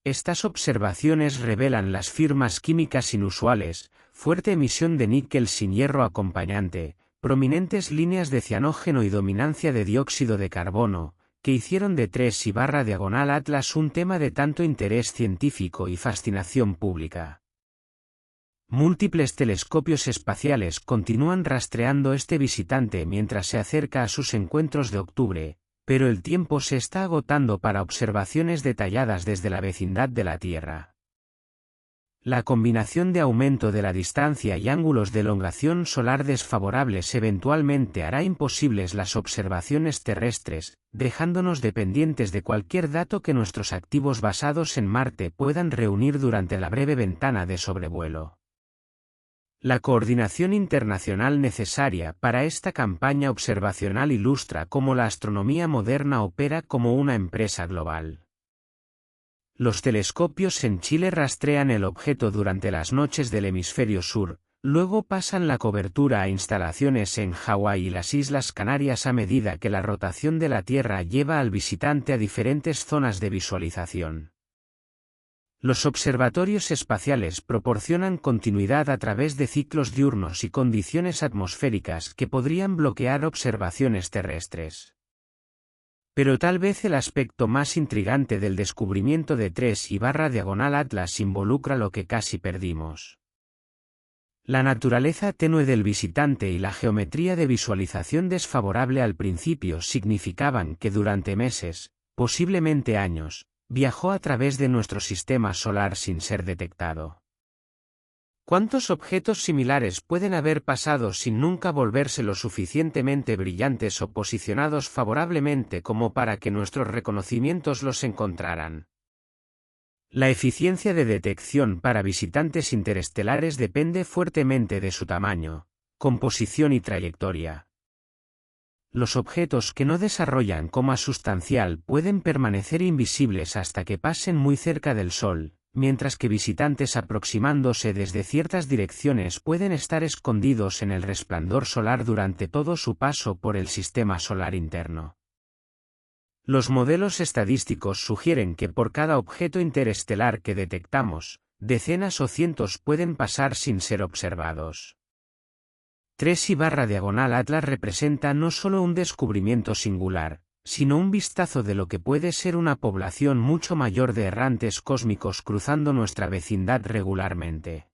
Estas observaciones revelan las firmas químicas inusuales, fuerte emisión de níquel sin hierro acompañante, prominentes líneas de cianógeno y dominancia de dióxido de carbono, que hicieron de 3/Atlas un tema de tanto interés científico y fascinación pública. Múltiples telescopios espaciales continúan rastreando este visitante mientras se acerca a sus encuentros de octubre, pero el tiempo se está agotando para observaciones detalladas desde la vecindad de la Tierra. La combinación de aumento de la distancia y ángulos de elongación solar desfavorables eventualmente hará imposibles las observaciones terrestres, dejándonos dependientes de cualquier dato que nuestros activos basados en Marte puedan reunir durante la breve ventana de sobrevuelo. La coordinación internacional necesaria para esta campaña observacional ilustra cómo la astronomía moderna opera como una empresa global. Los telescopios en Chile rastrean el objeto durante las noches del hemisferio sur, luego pasan la cobertura a instalaciones en Hawái y las Islas Canarias a medida que la rotación de la Tierra lleva al visitante a diferentes zonas de visualización. Los observatorios espaciales proporcionan continuidad a través de ciclos diurnos y condiciones atmosféricas que podrían bloquear observaciones terrestres. Pero tal vez el aspecto más intrigante del descubrimiento de 3/Atlas involucra lo que casi perdimos. La naturaleza tenue del visitante y la geometría de visualización desfavorable al principio significaban que durante meses, posiblemente años, viajó a través de nuestro sistema solar sin ser detectado. ¿Cuántos objetos similares pueden haber pasado sin nunca volverse lo suficientemente brillantes o posicionados favorablemente como para que nuestros reconocimientos los encontraran? La eficiencia de detección para visitantes interestelares depende fuertemente de su tamaño, composición y trayectoria. los objetos que no desarrollan coma sustancial pueden permanecer invisibles hasta que pasen muy cerca del Sol, mientras que visitantes aproximándose desde ciertas direcciones pueden estar escondidos en el resplandor solar durante todo su paso por el sistema solar interno. Los modelos estadísticos sugieren que por cada objeto interestelar que detectamos, decenas o cientos pueden pasar sin ser observados. 3I/Atlas representa no solo un descubrimiento singular, sino un vistazo de lo que puede ser una población mucho mayor de errantes cósmicos cruzando nuestra vecindad regularmente.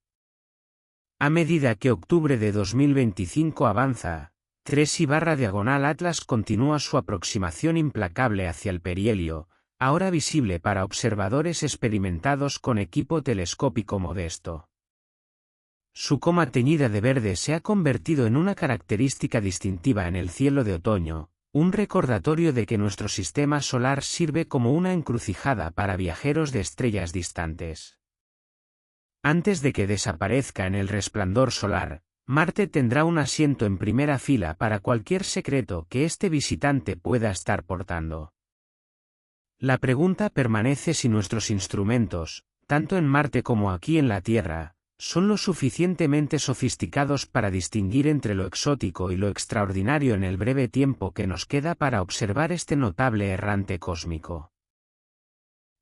A medida que octubre de 2025 avanza, 3I/Atlas continúa su aproximación implacable hacia el perihelio, ahora visible para observadores experimentados con equipo telescópico modesto. Su coma teñida de verde se ha convertido en una característica distintiva en el cielo de otoño, un recordatorio de que nuestro sistema solar sirve como una encrucijada para viajeros de estrellas distantes. Antes de que desaparezca en el resplandor solar, Marte tendrá un asiento en primera fila para cualquier secreto que este visitante pueda estar portando. La pregunta permanece si nuestros instrumentos, tanto en Marte como aquí en la Tierra, son lo suficientemente sofisticados para distinguir entre lo exótico y lo extraordinario en el breve tiempo que nos queda para observar este notable errante cósmico.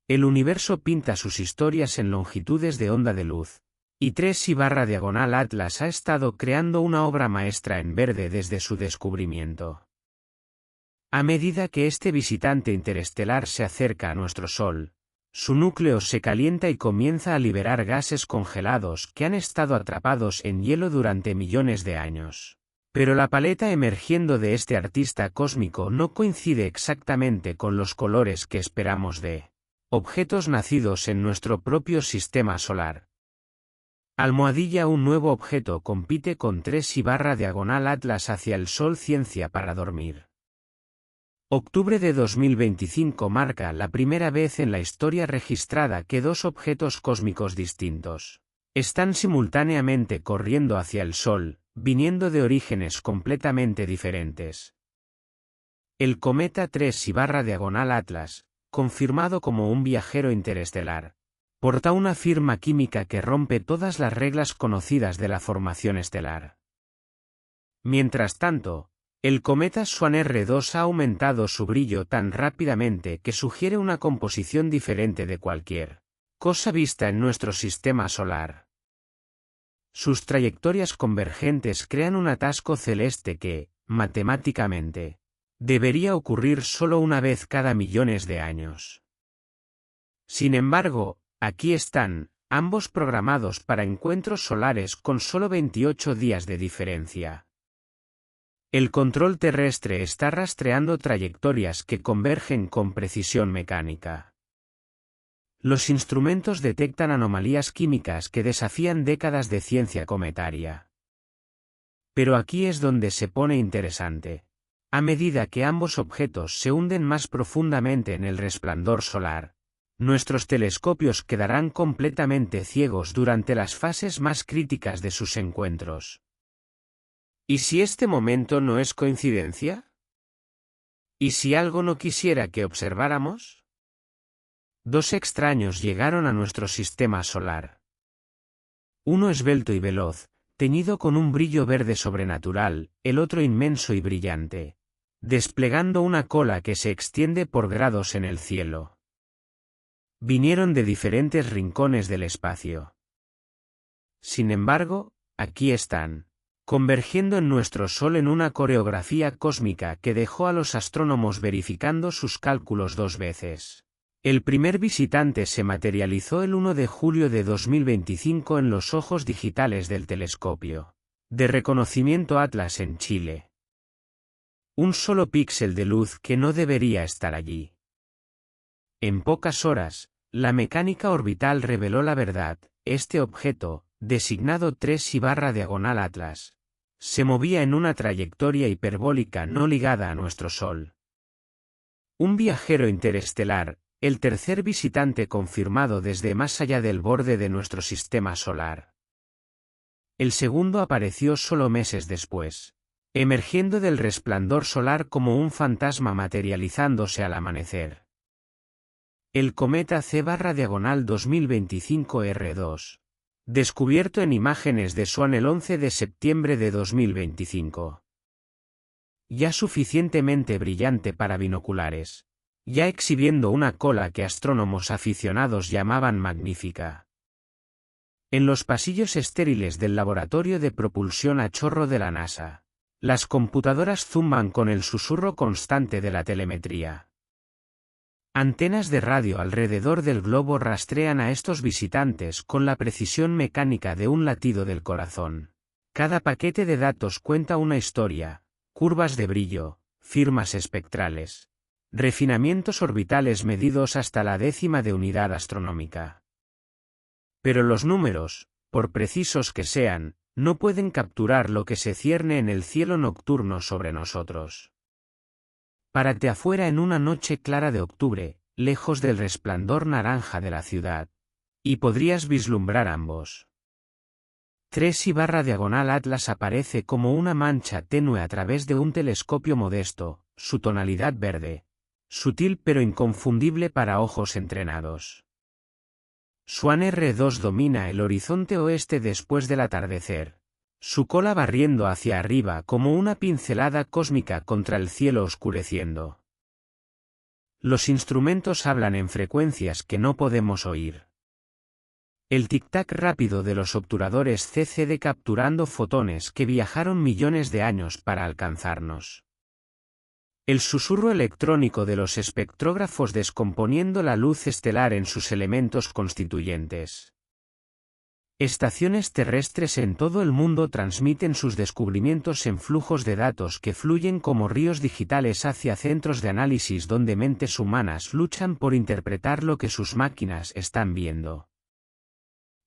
El universo pinta sus historias en longitudes de onda de luz, y 3I/Atlas ha estado creando una obra maestra en verde desde su descubrimiento. A medida que este visitante interestelar se acerca a nuestro Sol, su núcleo se calienta y comienza a liberar gases congelados que han estado atrapados en hielo durante millones de años. Pero la paleta emergiendo de este artista cósmico no coincide exactamente con los colores que esperamos de objetos nacidos en nuestro propio sistema solar. Almohadilla. Un nuevo objeto compite con 3I/Atlas hacia el Sol. Ciencia para dormir. Octubre de 2025 marca la primera vez en la historia registrada que dos objetos cósmicos distintos están simultáneamente corriendo hacia el Sol, viniendo de orígenes completamente diferentes. El cometa 3I/Atlas, confirmado como un viajero interestelar, porta una firma química que rompe todas las reglas conocidas de la formación estelar. Mientras tanto, el cometa Swan R2 ha aumentado su brillo tan rápidamente que sugiere una composición diferente de cualquier cosa vista en nuestro sistema solar. Sus trayectorias convergentes crean un atasco celeste que, matemáticamente, debería ocurrir solo una vez cada millones de años. Sin embargo, aquí están, ambos programados para encuentros solares con solo 28 días de diferencia. El control terrestre está rastreando trayectorias que convergen con precisión mecánica. Los instrumentos detectan anomalías químicas que desafían décadas de ciencia cometaria. Pero aquí es donde se pone interesante. A medida que ambos objetos se hunden más profundamente en el resplandor solar, nuestros telescopios quedarán completamente ciegos durante las fases más críticas de sus encuentros. ¿Y si este momento no es coincidencia? ¿Y si algo no quisiera que observáramos? Dos extraños llegaron a nuestro sistema solar. Uno esbelto y veloz, teñido con un brillo verde sobrenatural, el otro inmenso y brillante, desplegando una cola que se extiende por grados en el cielo. Vinieron de diferentes rincones del espacio. Sin embargo, aquí están, convergiendo en nuestro Sol en una coreografía cósmica que dejó a los astrónomos verificando sus cálculos dos veces. El primer visitante se materializó el 1 de julio de 2025 en los ojos digitales del telescopio de reconocimiento Atlas en Chile. Un solo píxel de luz que no debería estar allí. En pocas horas, la mecánica orbital reveló la verdad: este objeto, designado 3I/Atlas, se movía en una trayectoria hiperbólica no ligada a nuestro Sol. Un viajero interestelar, el tercer visitante confirmado desde más allá del borde de nuestro sistema solar. El segundo apareció solo meses después, emergiendo del resplandor solar como un fantasma materializándose al amanecer. El cometa C/2025 R2. Descubierto en imágenes de Swan el 11 de septiembre de 2025. Ya suficientemente brillante para binoculares. Ya exhibiendo una cola que astrónomos aficionados llamaban magnífica. En los pasillos estériles del laboratorio de propulsión a chorro de la NASA, las computadoras zumban con el susurro constante de la telemetría. Antenas de radio alrededor del globo rastrean a estos visitantes con la precisión mecánica de un latido del corazón. Cada paquete de datos cuenta una historia, curvas de brillo, firmas espectrales, refinamientos orbitales medidos hasta la décima de unidad astronómica. Pero los números, por precisos que sean, no pueden capturar lo que se cierne en el cielo nocturno sobre nosotros. Párate afuera en una noche clara de octubre, lejos del resplandor naranja de la ciudad, y podrías vislumbrar ambos. 3/Atlas aparece como una mancha tenue a través de un telescopio modesto, su tonalidad verde, sutil pero inconfundible para ojos entrenados. Swan R2 domina el horizonte oeste después del atardecer, su cola barriendo hacia arriba como una pincelada cósmica contra el cielo oscureciendo. Los instrumentos hablan en frecuencias que no podemos oír. El tic-tac rápido de los obturadores CCD capturando fotones que viajaron millones de años para alcanzarnos. El susurro electrónico de los espectrógrafos descomponiendo la luz estelar en sus elementos constituyentes. Estaciones terrestres en todo el mundo transmiten sus descubrimientos en flujos de datos que fluyen como ríos digitales hacia centros de análisis donde mentes humanas luchan por interpretar lo que sus máquinas están viendo.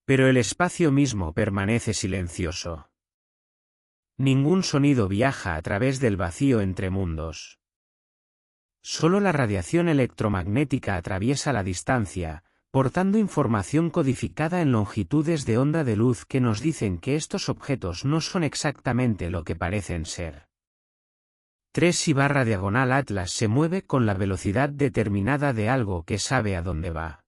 Pero el espacio mismo permanece silencioso. Ningún sonido viaja a través del vacío entre mundos. Solo la radiación electromagnética atraviesa la distancia, portando información codificada en longitudes de onda de luz que nos dicen que estos objetos no son exactamente lo que parecen ser. 3/Atlas se mueve con la velocidad determinada de algo que sabe a dónde va.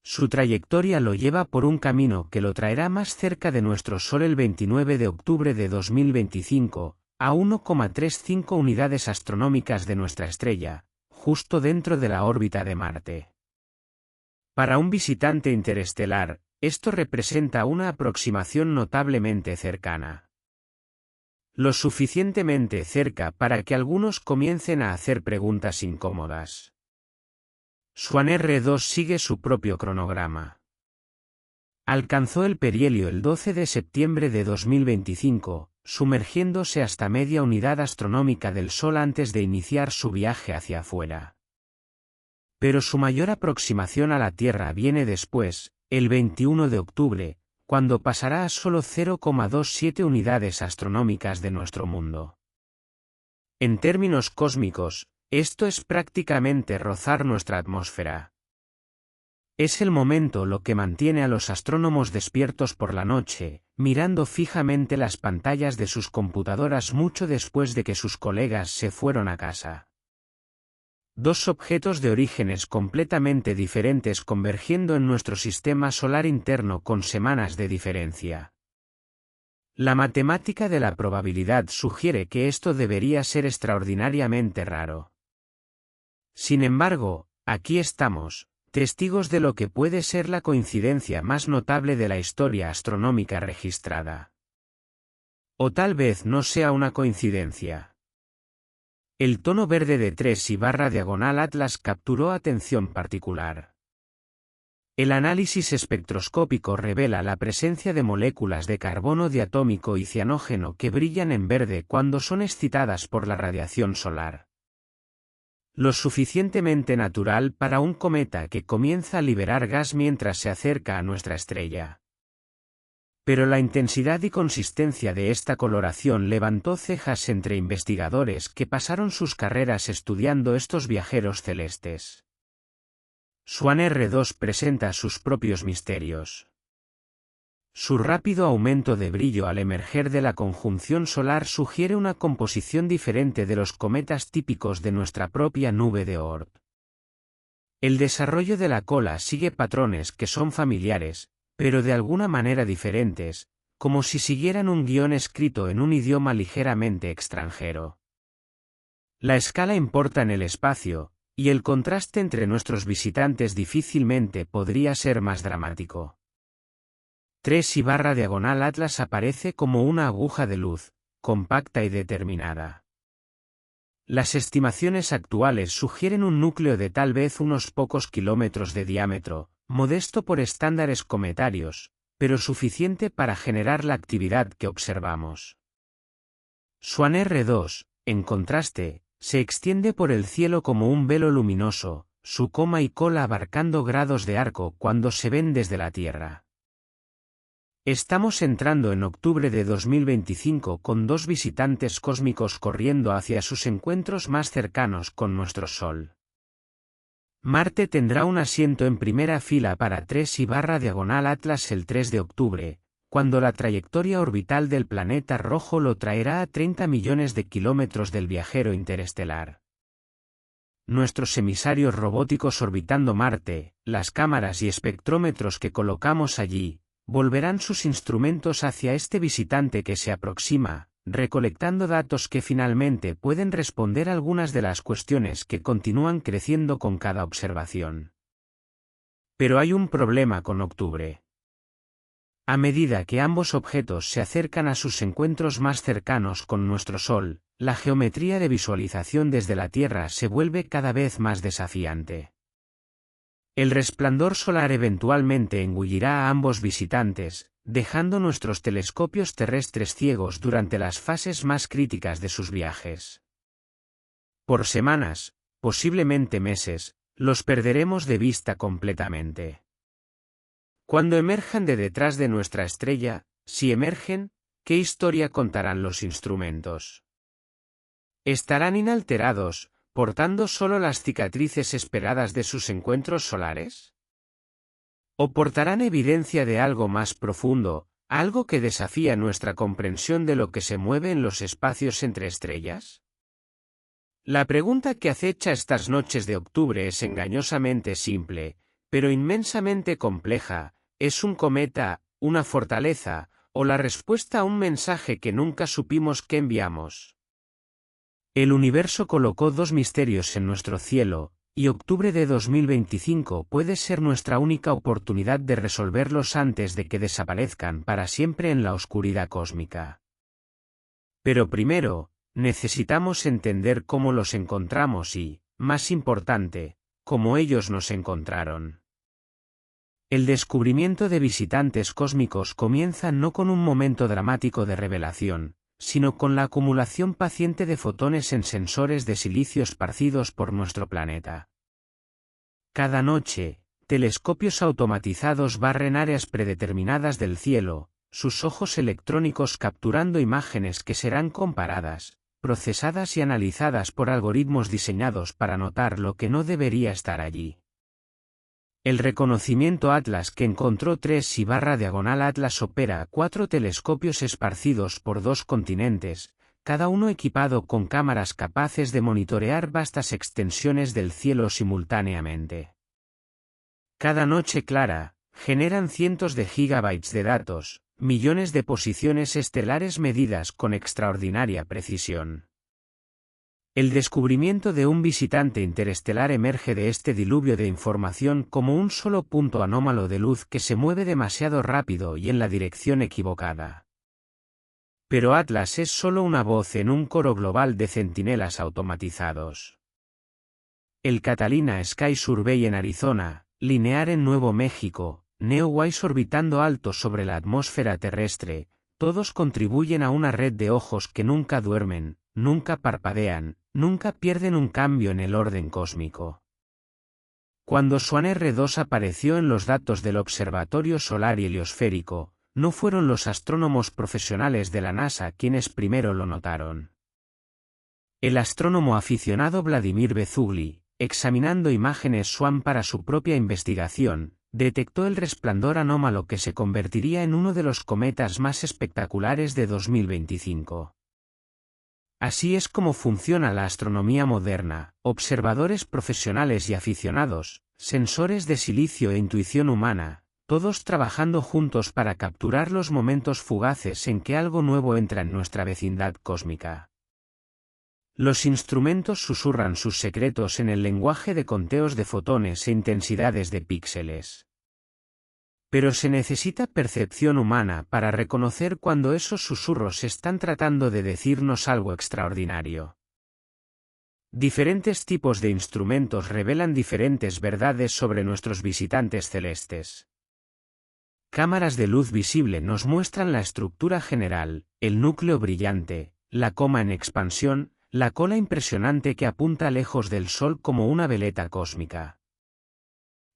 Su trayectoria lo lleva por un camino que lo traerá más cerca de nuestro Sol el 29 de octubre de 2025, a 1,35 unidades astronómicas de nuestra estrella, justo dentro de la órbita de Marte. Para un visitante interestelar, esto representa una aproximación notablemente cercana. Lo suficientemente cerca para que algunos comiencen a hacer preguntas incómodas. Swan R2 sigue su propio cronograma. Alcanzó el perihelio el 12 de septiembre de 2025, sumergiéndose hasta media unidad astronómica del Sol antes de iniciar su viaje hacia afuera. Pero su mayor aproximación a la Tierra viene después, el 21 de octubre, cuando pasará a solo 0,27 unidades astronómicas de nuestro mundo. En términos cósmicos, esto es prácticamente rozar nuestra atmósfera. Es el momento lo que mantiene a los astrónomos despiertos por la noche, mirando fijamente las pantallas de sus computadoras mucho después de que sus colegas se fueron a casa. Dos objetos de orígenes completamente diferentes convergiendo en nuestro sistema solar interno con semanas de diferencia. La matemática de la probabilidad sugiere que esto debería ser extraordinariamente raro. Sin embargo, aquí estamos, testigos de lo que puede ser la coincidencia más notable de la historia astronómica registrada. O tal vez no sea una coincidencia. El tono verde de 3/Atlas capturó atención particular. El análisis espectroscópico revela la presencia de moléculas de carbono diatómico y cianógeno que brillan en verde cuando son excitadas por la radiación solar. Lo suficientemente natural para un cometa que comienza a liberar gas mientras se acerca a nuestra estrella. Pero la intensidad y consistencia de esta coloración levantó cejas entre investigadores que pasaron sus carreras estudiando estos viajeros celestes. Swan R2 presenta sus propios misterios. Su rápido aumento de brillo al emerger de la conjunción solar sugiere una composición diferente de los cometas típicos de nuestra propia nube de Oort. El desarrollo de la cola sigue patrones que son familiares, pero de alguna manera diferentes, como si siguieran un guión escrito en un idioma ligeramente extranjero. La escala importa en el espacio, y el contraste entre nuestros visitantes difícilmente podría ser más dramático. 3/diagonal Atlas aparece como una aguja de luz, compacta y determinada. Las estimaciones actuales sugieren un núcleo de tal vez unos pocos kilómetros de diámetro, modesto por estándares cometarios, pero suficiente para generar la actividad que observamos. Swan R2, en contraste, se extiende por el cielo como un velo luminoso, su coma y cola abarcando grados de arco cuando se ven desde la Tierra. Estamos entrando en octubre de 2025 con 2 visitantes cósmicos corriendo hacia sus encuentros más cercanos con nuestro Sol. Marte tendrá un asiento en primera fila para 3/diagonal Atlas el 3 de octubre, cuando la trayectoria orbital del planeta rojo lo traerá a 30 millones de kilómetros del viajero interestelar. Nuestros emisarios robóticos orbitando Marte, las cámaras y espectrómetros que colocamos allí, volverán sus instrumentos hacia este visitante que se aproxima, recolectando datos que finalmente pueden responder algunas de las cuestiones que continúan creciendo con cada observación. Pero hay un problema con octubre. A medida que ambos objetos se acercan a sus encuentros más cercanos con nuestro Sol, la geometría de visualización desde la Tierra se vuelve cada vez más desafiante. El resplandor solar eventualmente engullirá a ambos visitantes, dejando nuestros telescopios terrestres ciegos durante las fases más críticas de sus viajes. Por semanas, posiblemente meses, los perderemos de vista completamente. Cuando emerjan de detrás de nuestra estrella, si emergen, ¿qué historia contarán los instrumentos? ¿Estarán inalterados, portando solo las cicatrices esperadas de sus encuentros solares? ¿O portarán evidencia de algo más profundo, algo que desafía nuestra comprensión de lo que se mueve en los espacios entre estrellas? La pregunta que acecha estas noches de octubre es engañosamente simple, pero inmensamente compleja: ¿es un cometa, una fortaleza, o la respuesta a un mensaje que nunca supimos que enviamos? El universo colocó 2 misterios en nuestro cielo, y octubre de 2025 puede ser nuestra única oportunidad de resolverlos antes de que desaparezcan para siempre en la oscuridad cósmica. Pero primero, necesitamos entender cómo los encontramos y, más importante, cómo ellos nos encontraron. El descubrimiento de visitantes cósmicos comienza no con un momento dramático de revelación, sino con la acumulación paciente de fotones en sensores de silicio esparcidos por nuestro planeta. Cada noche, telescopios automatizados barren áreas predeterminadas del cielo, sus ojos electrónicos capturando imágenes que serán comparadas, procesadas y analizadas por algoritmos diseñados para notar lo que no debería estar allí. El reconocimiento Atlas que encontró 3/diagonal Atlas opera 4 telescopios esparcidos por 2 continentes, cada uno equipado con cámaras capaces de monitorear vastas extensiones del cielo simultáneamente. Cada noche clara, generan cientos de gigabytes de datos, millones de posiciones estelares medidas con extraordinaria precisión. El descubrimiento de un visitante interestelar emerge de este diluvio de información como un solo punto anómalo de luz que se mueve demasiado rápido y en la dirección equivocada. Pero Atlas es solo una voz en un coro global de centinelas automatizados. El Catalina Sky Survey en Arizona, Linear en Nuevo México, Neowise orbitando alto sobre la atmósfera terrestre, todos contribuyen a una red de ojos que nunca duermen, nunca parpadean, nunca pierden un cambio en el orden cósmico. Cuando Swan R2 apareció en los datos del Observatorio Solar y Heliosférico, no fueron los astrónomos profesionales de la NASA quienes primero lo notaron. El astrónomo aficionado Vladimir Bezugli, examinando imágenes Swan para su propia investigación, detectó el resplandor anómalo que se convertiría en uno de los cometas más espectaculares de 2025. Así es como funciona la astronomía moderna: observadores profesionales y aficionados, sensores de silicio e intuición humana, todos trabajando juntos para capturar los momentos fugaces en que algo nuevo entra en nuestra vecindad cósmica. Los instrumentos susurran sus secretos en el lenguaje de conteos de fotones e intensidades de píxeles. Pero se necesita percepción humana para reconocer cuando esos susurros están tratando de decirnos algo extraordinario. Diferentes tipos de instrumentos revelan diferentes verdades sobre nuestros visitantes celestes. Cámaras de luz visible nos muestran la estructura general, el núcleo brillante, la coma en expansión, la cola impresionante que apunta lejos del Sol como una veleta cósmica.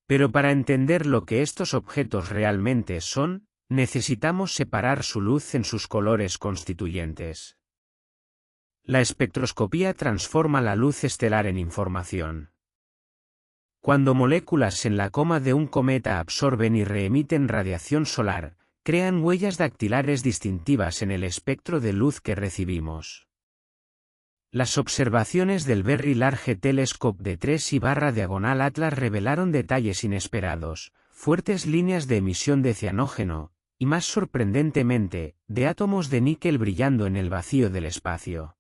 Pero para entender lo que estos objetos realmente son, necesitamos separar su luz en sus colores constituyentes. La espectroscopía transforma la luz estelar en información. Cuando moléculas en la coma de un cometa absorben y reemiten radiación solar, crean huellas dactilares distintivas en el espectro de luz que recibimos. Las observaciones del Very Large Telescope de 3I/Atlas revelaron detalles inesperados, fuertes líneas de emisión de cianógeno, y más sorprendentemente, de átomos de níquel brillando en el vacío del espacio.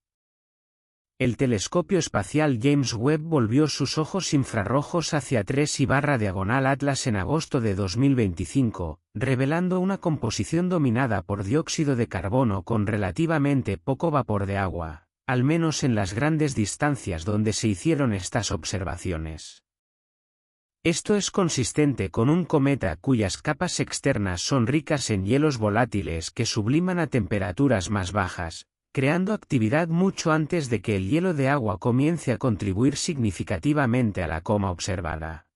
El telescopio espacial James Webb volvió sus ojos infrarrojos hacia 3I/Atlas en agosto de 2025, revelando una composición dominada por dióxido de carbono con relativamente poco vapor de agua, al menos en las grandes distancias donde se hicieron estas observaciones. Esto es consistente con un cometa cuyas capas externas son ricas en hielos volátiles que subliman a temperaturas más bajas, creando actividad mucho antes de que el hielo de agua comience a contribuir significativamente a la coma observada.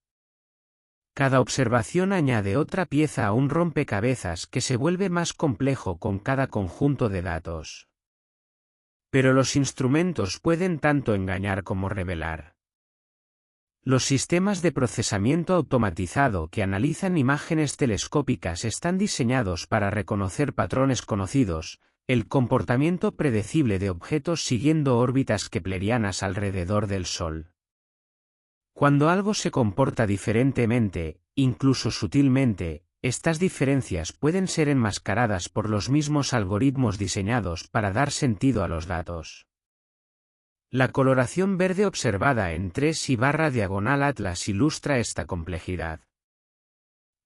Cada observación añade otra pieza a un rompecabezas que se vuelve más complejo con cada conjunto de datos. Pero los instrumentos pueden tanto engañar como revelar. Los sistemas de procesamiento automatizado que analizan imágenes telescópicas están diseñados para reconocer patrones conocidos, el comportamiento predecible de objetos siguiendo órbitas keplerianas alrededor del Sol. Cuando algo se comporta diferentemente, incluso sutilmente, estas diferencias pueden ser enmascaradas por los mismos algoritmos diseñados para dar sentido a los datos. La coloración verde observada en 3I/Atlas ilustra esta complejidad.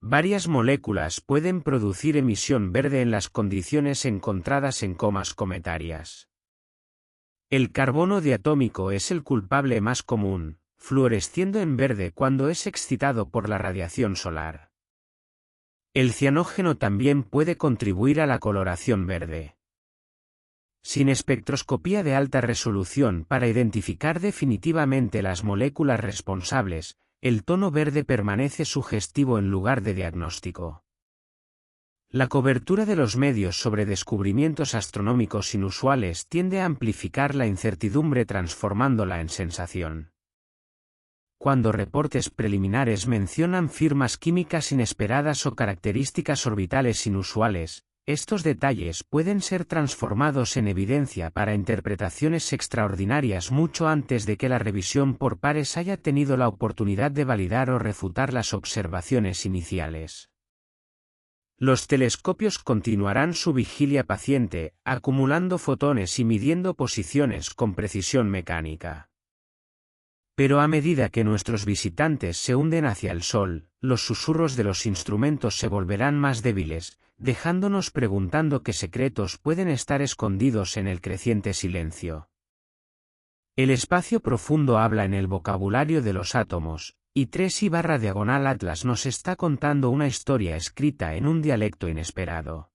Varias moléculas pueden producir emisión verde en las condiciones encontradas en comas cometarias. El carbono diatómico es el culpable más común, fluoresciendo en verde cuando es excitado por la radiación solar. El cianógeno también puede contribuir a la coloración verde. Sin espectroscopía de alta resolución para identificar definitivamente las moléculas responsables, el tono verde permanece sugestivo en lugar de diagnóstico. La cobertura de los medios sobre descubrimientos astronómicos inusuales tiende a amplificar la incertidumbre transformándola en sensación. Cuando reportes preliminares mencionan firmas químicas inesperadas o características orbitales inusuales, estos detalles pueden ser transformados en evidencia para interpretaciones extraordinarias mucho antes de que la revisión por pares haya tenido la oportunidad de validar o refutar las observaciones iniciales. Los telescopios continuarán su vigilia paciente, acumulando fotones y midiendo posiciones con precisión mecánica. Pero a medida que nuestros visitantes se hunden hacia el Sol, los susurros de los instrumentos se volverán más débiles, dejándonos preguntando qué secretos pueden estar escondidos en el creciente silencio. El espacio profundo habla en el vocabulario de los átomos, y 3I/Atlas nos está contando una historia escrita en un dialecto inesperado.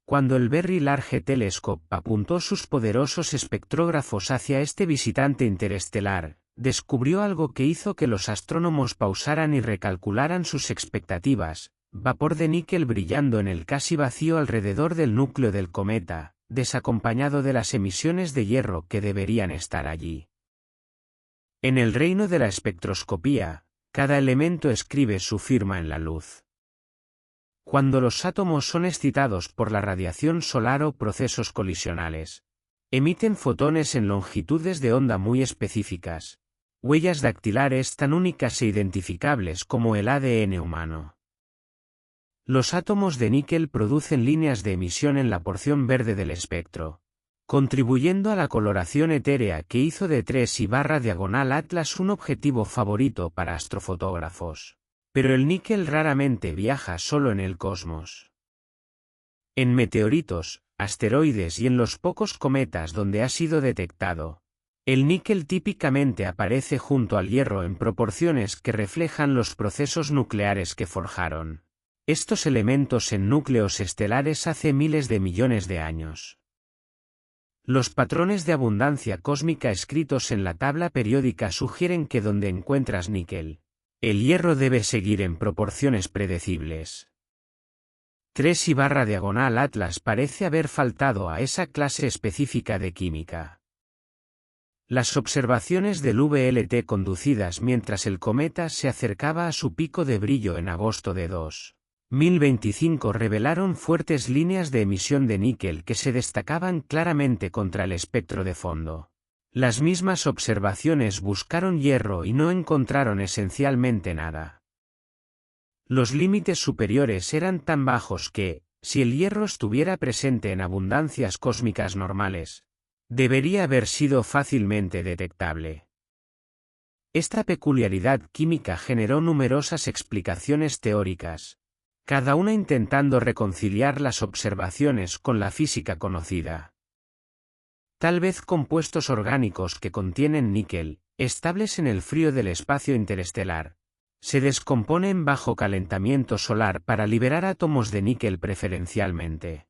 Cuando el Very Large Telescope apuntó sus poderosos espectrógrafos hacia este visitante interestelar, descubrió algo que hizo que los astrónomos pausaran y recalcularan sus expectativas: vapor de níquel brillando en el casi vacío alrededor del núcleo del cometa, desacompañado de las emisiones de hierro que deberían estar allí. En el reino de la espectroscopía, Cada elemento escribe su firma en la luz. Cuando los átomos son excitados por la radiación solar o procesos colisionales, emiten fotones en longitudes de onda muy específicas, huellas dactilares tan únicas e identificables como el ADN humano. Los átomos de níquel producen líneas de emisión en la porción verde del espectro, contribuyendo a la coloración etérea que hizo de 3I/diagonal Atlas un objetivo favorito para astrofotógrafos. Pero el níquel raramente viaja solo en el cosmos. En meteoritos, asteroides y en los pocos cometas donde ha sido detectado, el níquel típicamente aparece junto al hierro en proporciones que reflejan los procesos nucleares que forjaron estos elementos en núcleos estelares hace miles de millones de años. Los patrones de abundancia cósmica escritos en la tabla periódica sugieren que donde encuentras níquel, el hierro debe seguir en proporciones predecibles. 3I/diagonal Atlas parece haber faltado a esa clase específica de química. Las observaciones del VLT conducidas mientras el cometa se acercaba a su pico de brillo en agosto de 2025 revelaron fuertes líneas de emisión de níquel que se destacaban claramente contra el espectro de fondo. Las mismas observaciones buscaron hierro y no encontraron esencialmente nada. Los límites superiores eran tan bajos que, si el hierro estuviera presente en abundancias cósmicas normales, debería haber sido fácilmente detectable. Esta peculiaridad química generó numerosas explicaciones teóricas, cada una intentando reconciliar las observaciones con la física conocida. Tal vez compuestos orgánicos que contienen níquel, estables en el frío del espacio interestelar, se descomponen bajo calentamiento solar para liberar átomos de níquel preferencialmente.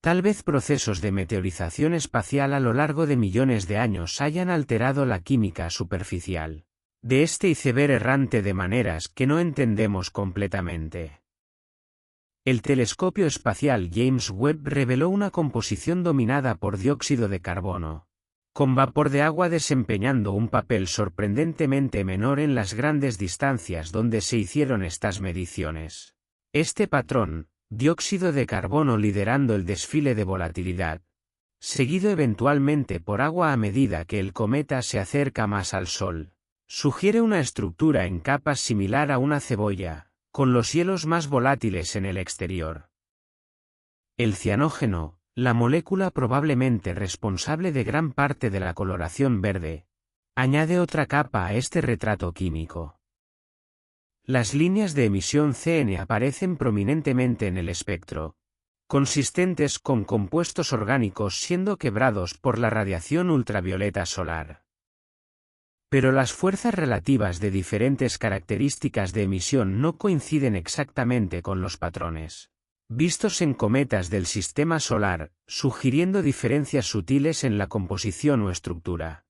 Tal vez procesos de meteorización espacial a lo largo de millones de años hayan alterado la química superficial de este iceberg errante de maneras que no entendemos completamente. El telescopio espacial James Webb reveló una composición dominada por dióxido de carbono, con vapor de agua desempeñando un papel sorprendentemente menor en las grandes distancias donde se hicieron estas mediciones. Este patrón, dióxido de carbono liderando el desfile de volatilidad, seguido eventualmente por agua a medida que el cometa se acerca más al Sol, sugiere una estructura en capas similar a una cebolla, con los hielos más volátiles en el exterior. El cianógeno, la molécula probablemente responsable de gran parte de la coloración verde, añade otra capa a este retrato químico. Las líneas de emisión CN aparecen prominentemente en el espectro, consistentes con compuestos orgánicos siendo quebrados por la radiación ultravioleta solar. Pero las fuerzas relativas de diferentes características de emisión no coinciden exactamente con los patrones vistos en cometas del sistema solar, sugiriendo diferencias sutiles en la composición o estructura.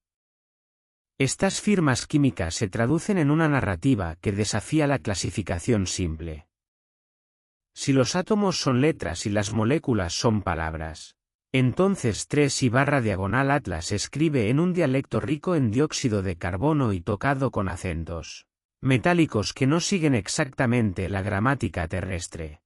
Estas firmas químicas se traducen en una narrativa que desafía la clasificación simple. Si los átomos son letras y las moléculas son palabras, entonces 3I/diagonal Atlas escribe en un dialecto rico en dióxido de carbono y tocado con acentos metálicos que no siguen exactamente la gramática terrestre.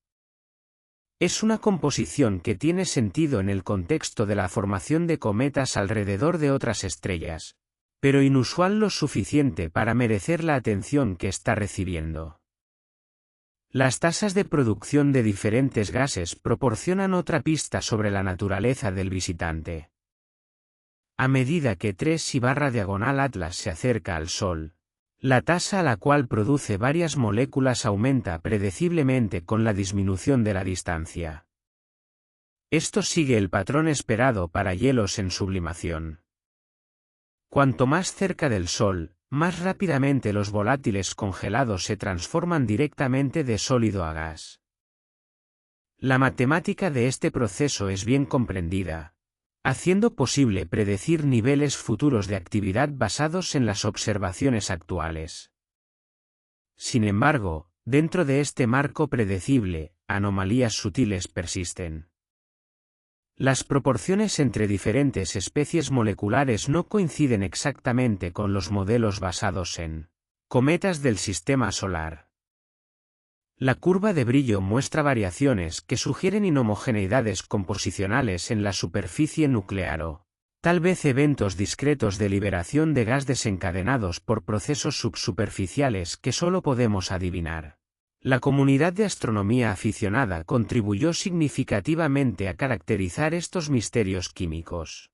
Es una composición que tiene sentido en el contexto de la formación de cometas alrededor de otras estrellas, pero inusual lo suficiente para merecer la atención que está recibiendo. Las tasas de producción de diferentes gases proporcionan otra pista sobre la naturaleza del visitante. A medida que 3I/diagonal Atlas se acerca al Sol, la tasa a la cual produce varias moléculas aumenta predeciblemente con la disminución de la distancia. Esto sigue el patrón esperado para hielos en sublimación. Cuanto más cerca del Sol, más rápidamente los volátiles congelados se transforman directamente de sólido a gas. La matemática de este proceso es bien comprendida, haciendo posible predecir niveles futuros de actividad basados en las observaciones actuales. Sin embargo, dentro de este marco predecible, anomalías sutiles persisten. Las proporciones entre diferentes especies moleculares no coinciden exactamente con los modelos basados en Cometas del Sistema Solar. La curva de brillo muestra variaciones que sugieren inhomogeneidades composicionales en la superficie nuclear o, tal vez, eventos discretos de liberación de gas desencadenados por procesos subsuperficiales que solo podemos adivinar. La comunidad de astronomía aficionada contribuyó significativamente a caracterizar estos misterios químicos.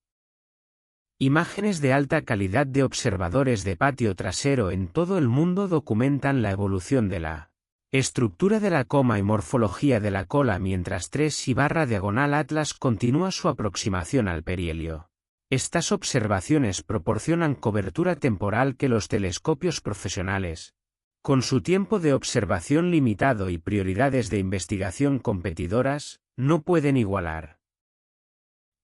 Imágenes de alta calidad de observadores de patio trasero en todo el mundo documentan la evolución de la estructura de la coma y morfología de la cola mientras 3I/diagonal Atlas continúa su aproximación al perihelio. Estas observaciones proporcionan cobertura temporal que los telescopios profesionales, con su tiempo de observación limitado y prioridades de investigación competidoras, no pueden igualar.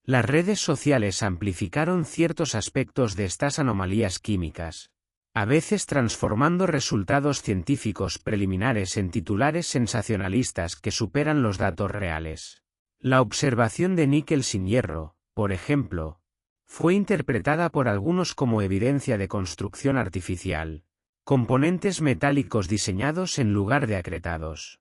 Las redes sociales amplificaron ciertos aspectos de estas anomalías químicas, a veces transformando resultados científicos preliminares en titulares sensacionalistas que superan los datos reales. La observación de níquel sin hierro, por ejemplo, fue interpretada por algunos como evidencia de construcción artificial, componentes metálicos diseñados en lugar de acretados.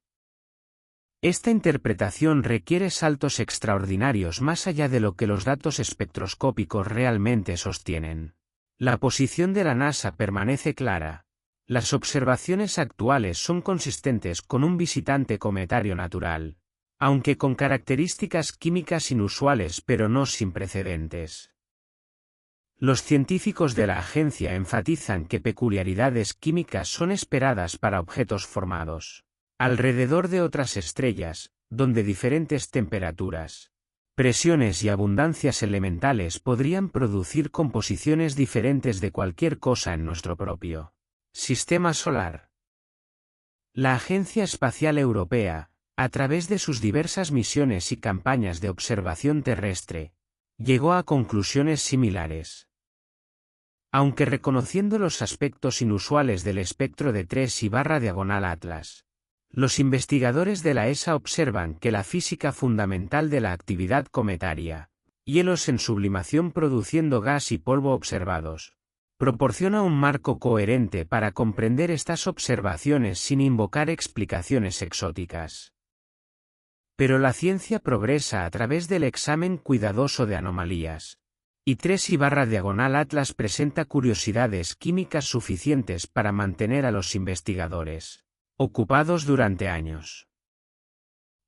Esta interpretación requiere saltos extraordinarios más allá de lo que los datos espectroscópicos realmente sostienen. La posición de la NASA permanece clara. Las observaciones actuales son consistentes con un visitante cometario natural, aunque con características químicas inusuales pero no sin precedentes. Los científicos de la agencia enfatizan que peculiaridades químicas son esperadas para objetos formados alrededor de otras estrellas, donde diferentes temperaturas, presiones y abundancias elementales podrían producir composiciones diferentes de cualquier cosa en nuestro propio sistema solar. La Agencia Espacial Europea, a través de sus diversas misiones y campañas de observación terrestre, llegó a conclusiones similares. Aunque reconociendo los aspectos inusuales del espectro de 3I/diagonal Atlas, los investigadores de la ESA observan que la física fundamental de la actividad cometaria, hielos en sublimación produciendo gas y polvo observados, proporciona un marco coherente para comprender estas observaciones sin invocar explicaciones exóticas. Pero la ciencia progresa a través del examen cuidadoso de anomalías, y 3I/diagonal Atlas presenta curiosidades químicas suficientes para mantener a los investigadores ocupados durante años.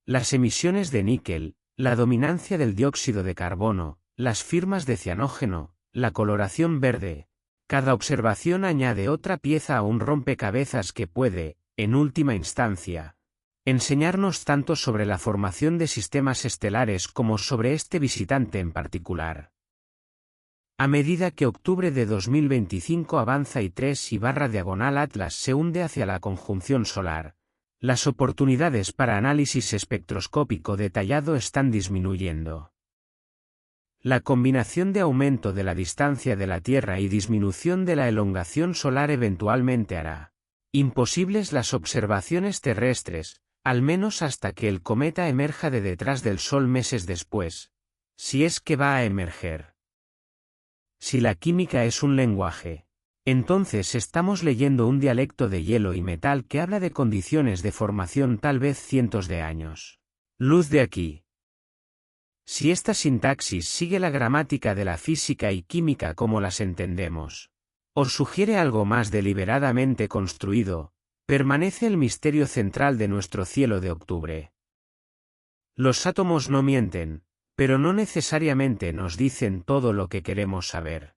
Las emisiones de níquel, la dominancia del dióxido de carbono, las firmas de cianógeno, la coloración verde, cada observación añade otra pieza a un rompecabezas que puede, en última instancia, enseñarnos tanto sobre la formación de sistemas estelares como sobre este visitante en particular. A medida que octubre de 2025 avanza y 3I/diagonal Atlas se hunde hacia la conjunción solar, las oportunidades para análisis espectroscópico detallado están disminuyendo. La combinación de aumento de la distancia de la Tierra y disminución de la elongación solar eventualmente hará imposibles las observaciones terrestres, al menos hasta que el cometa emerja de detrás del Sol meses después, si es que va a emerger. Si la química es un lenguaje, entonces estamos leyendo un dialecto de hielo y metal que habla de condiciones de formación tal vez cientos de años luz de aquí. Si esta sintaxis sigue la gramática de la física y química como las entendemos, o sugiere algo más deliberadamente construido, permanece el misterio central de nuestro cielo de octubre. Los átomos no mienten, pero no necesariamente nos dicen todo lo que queremos saber.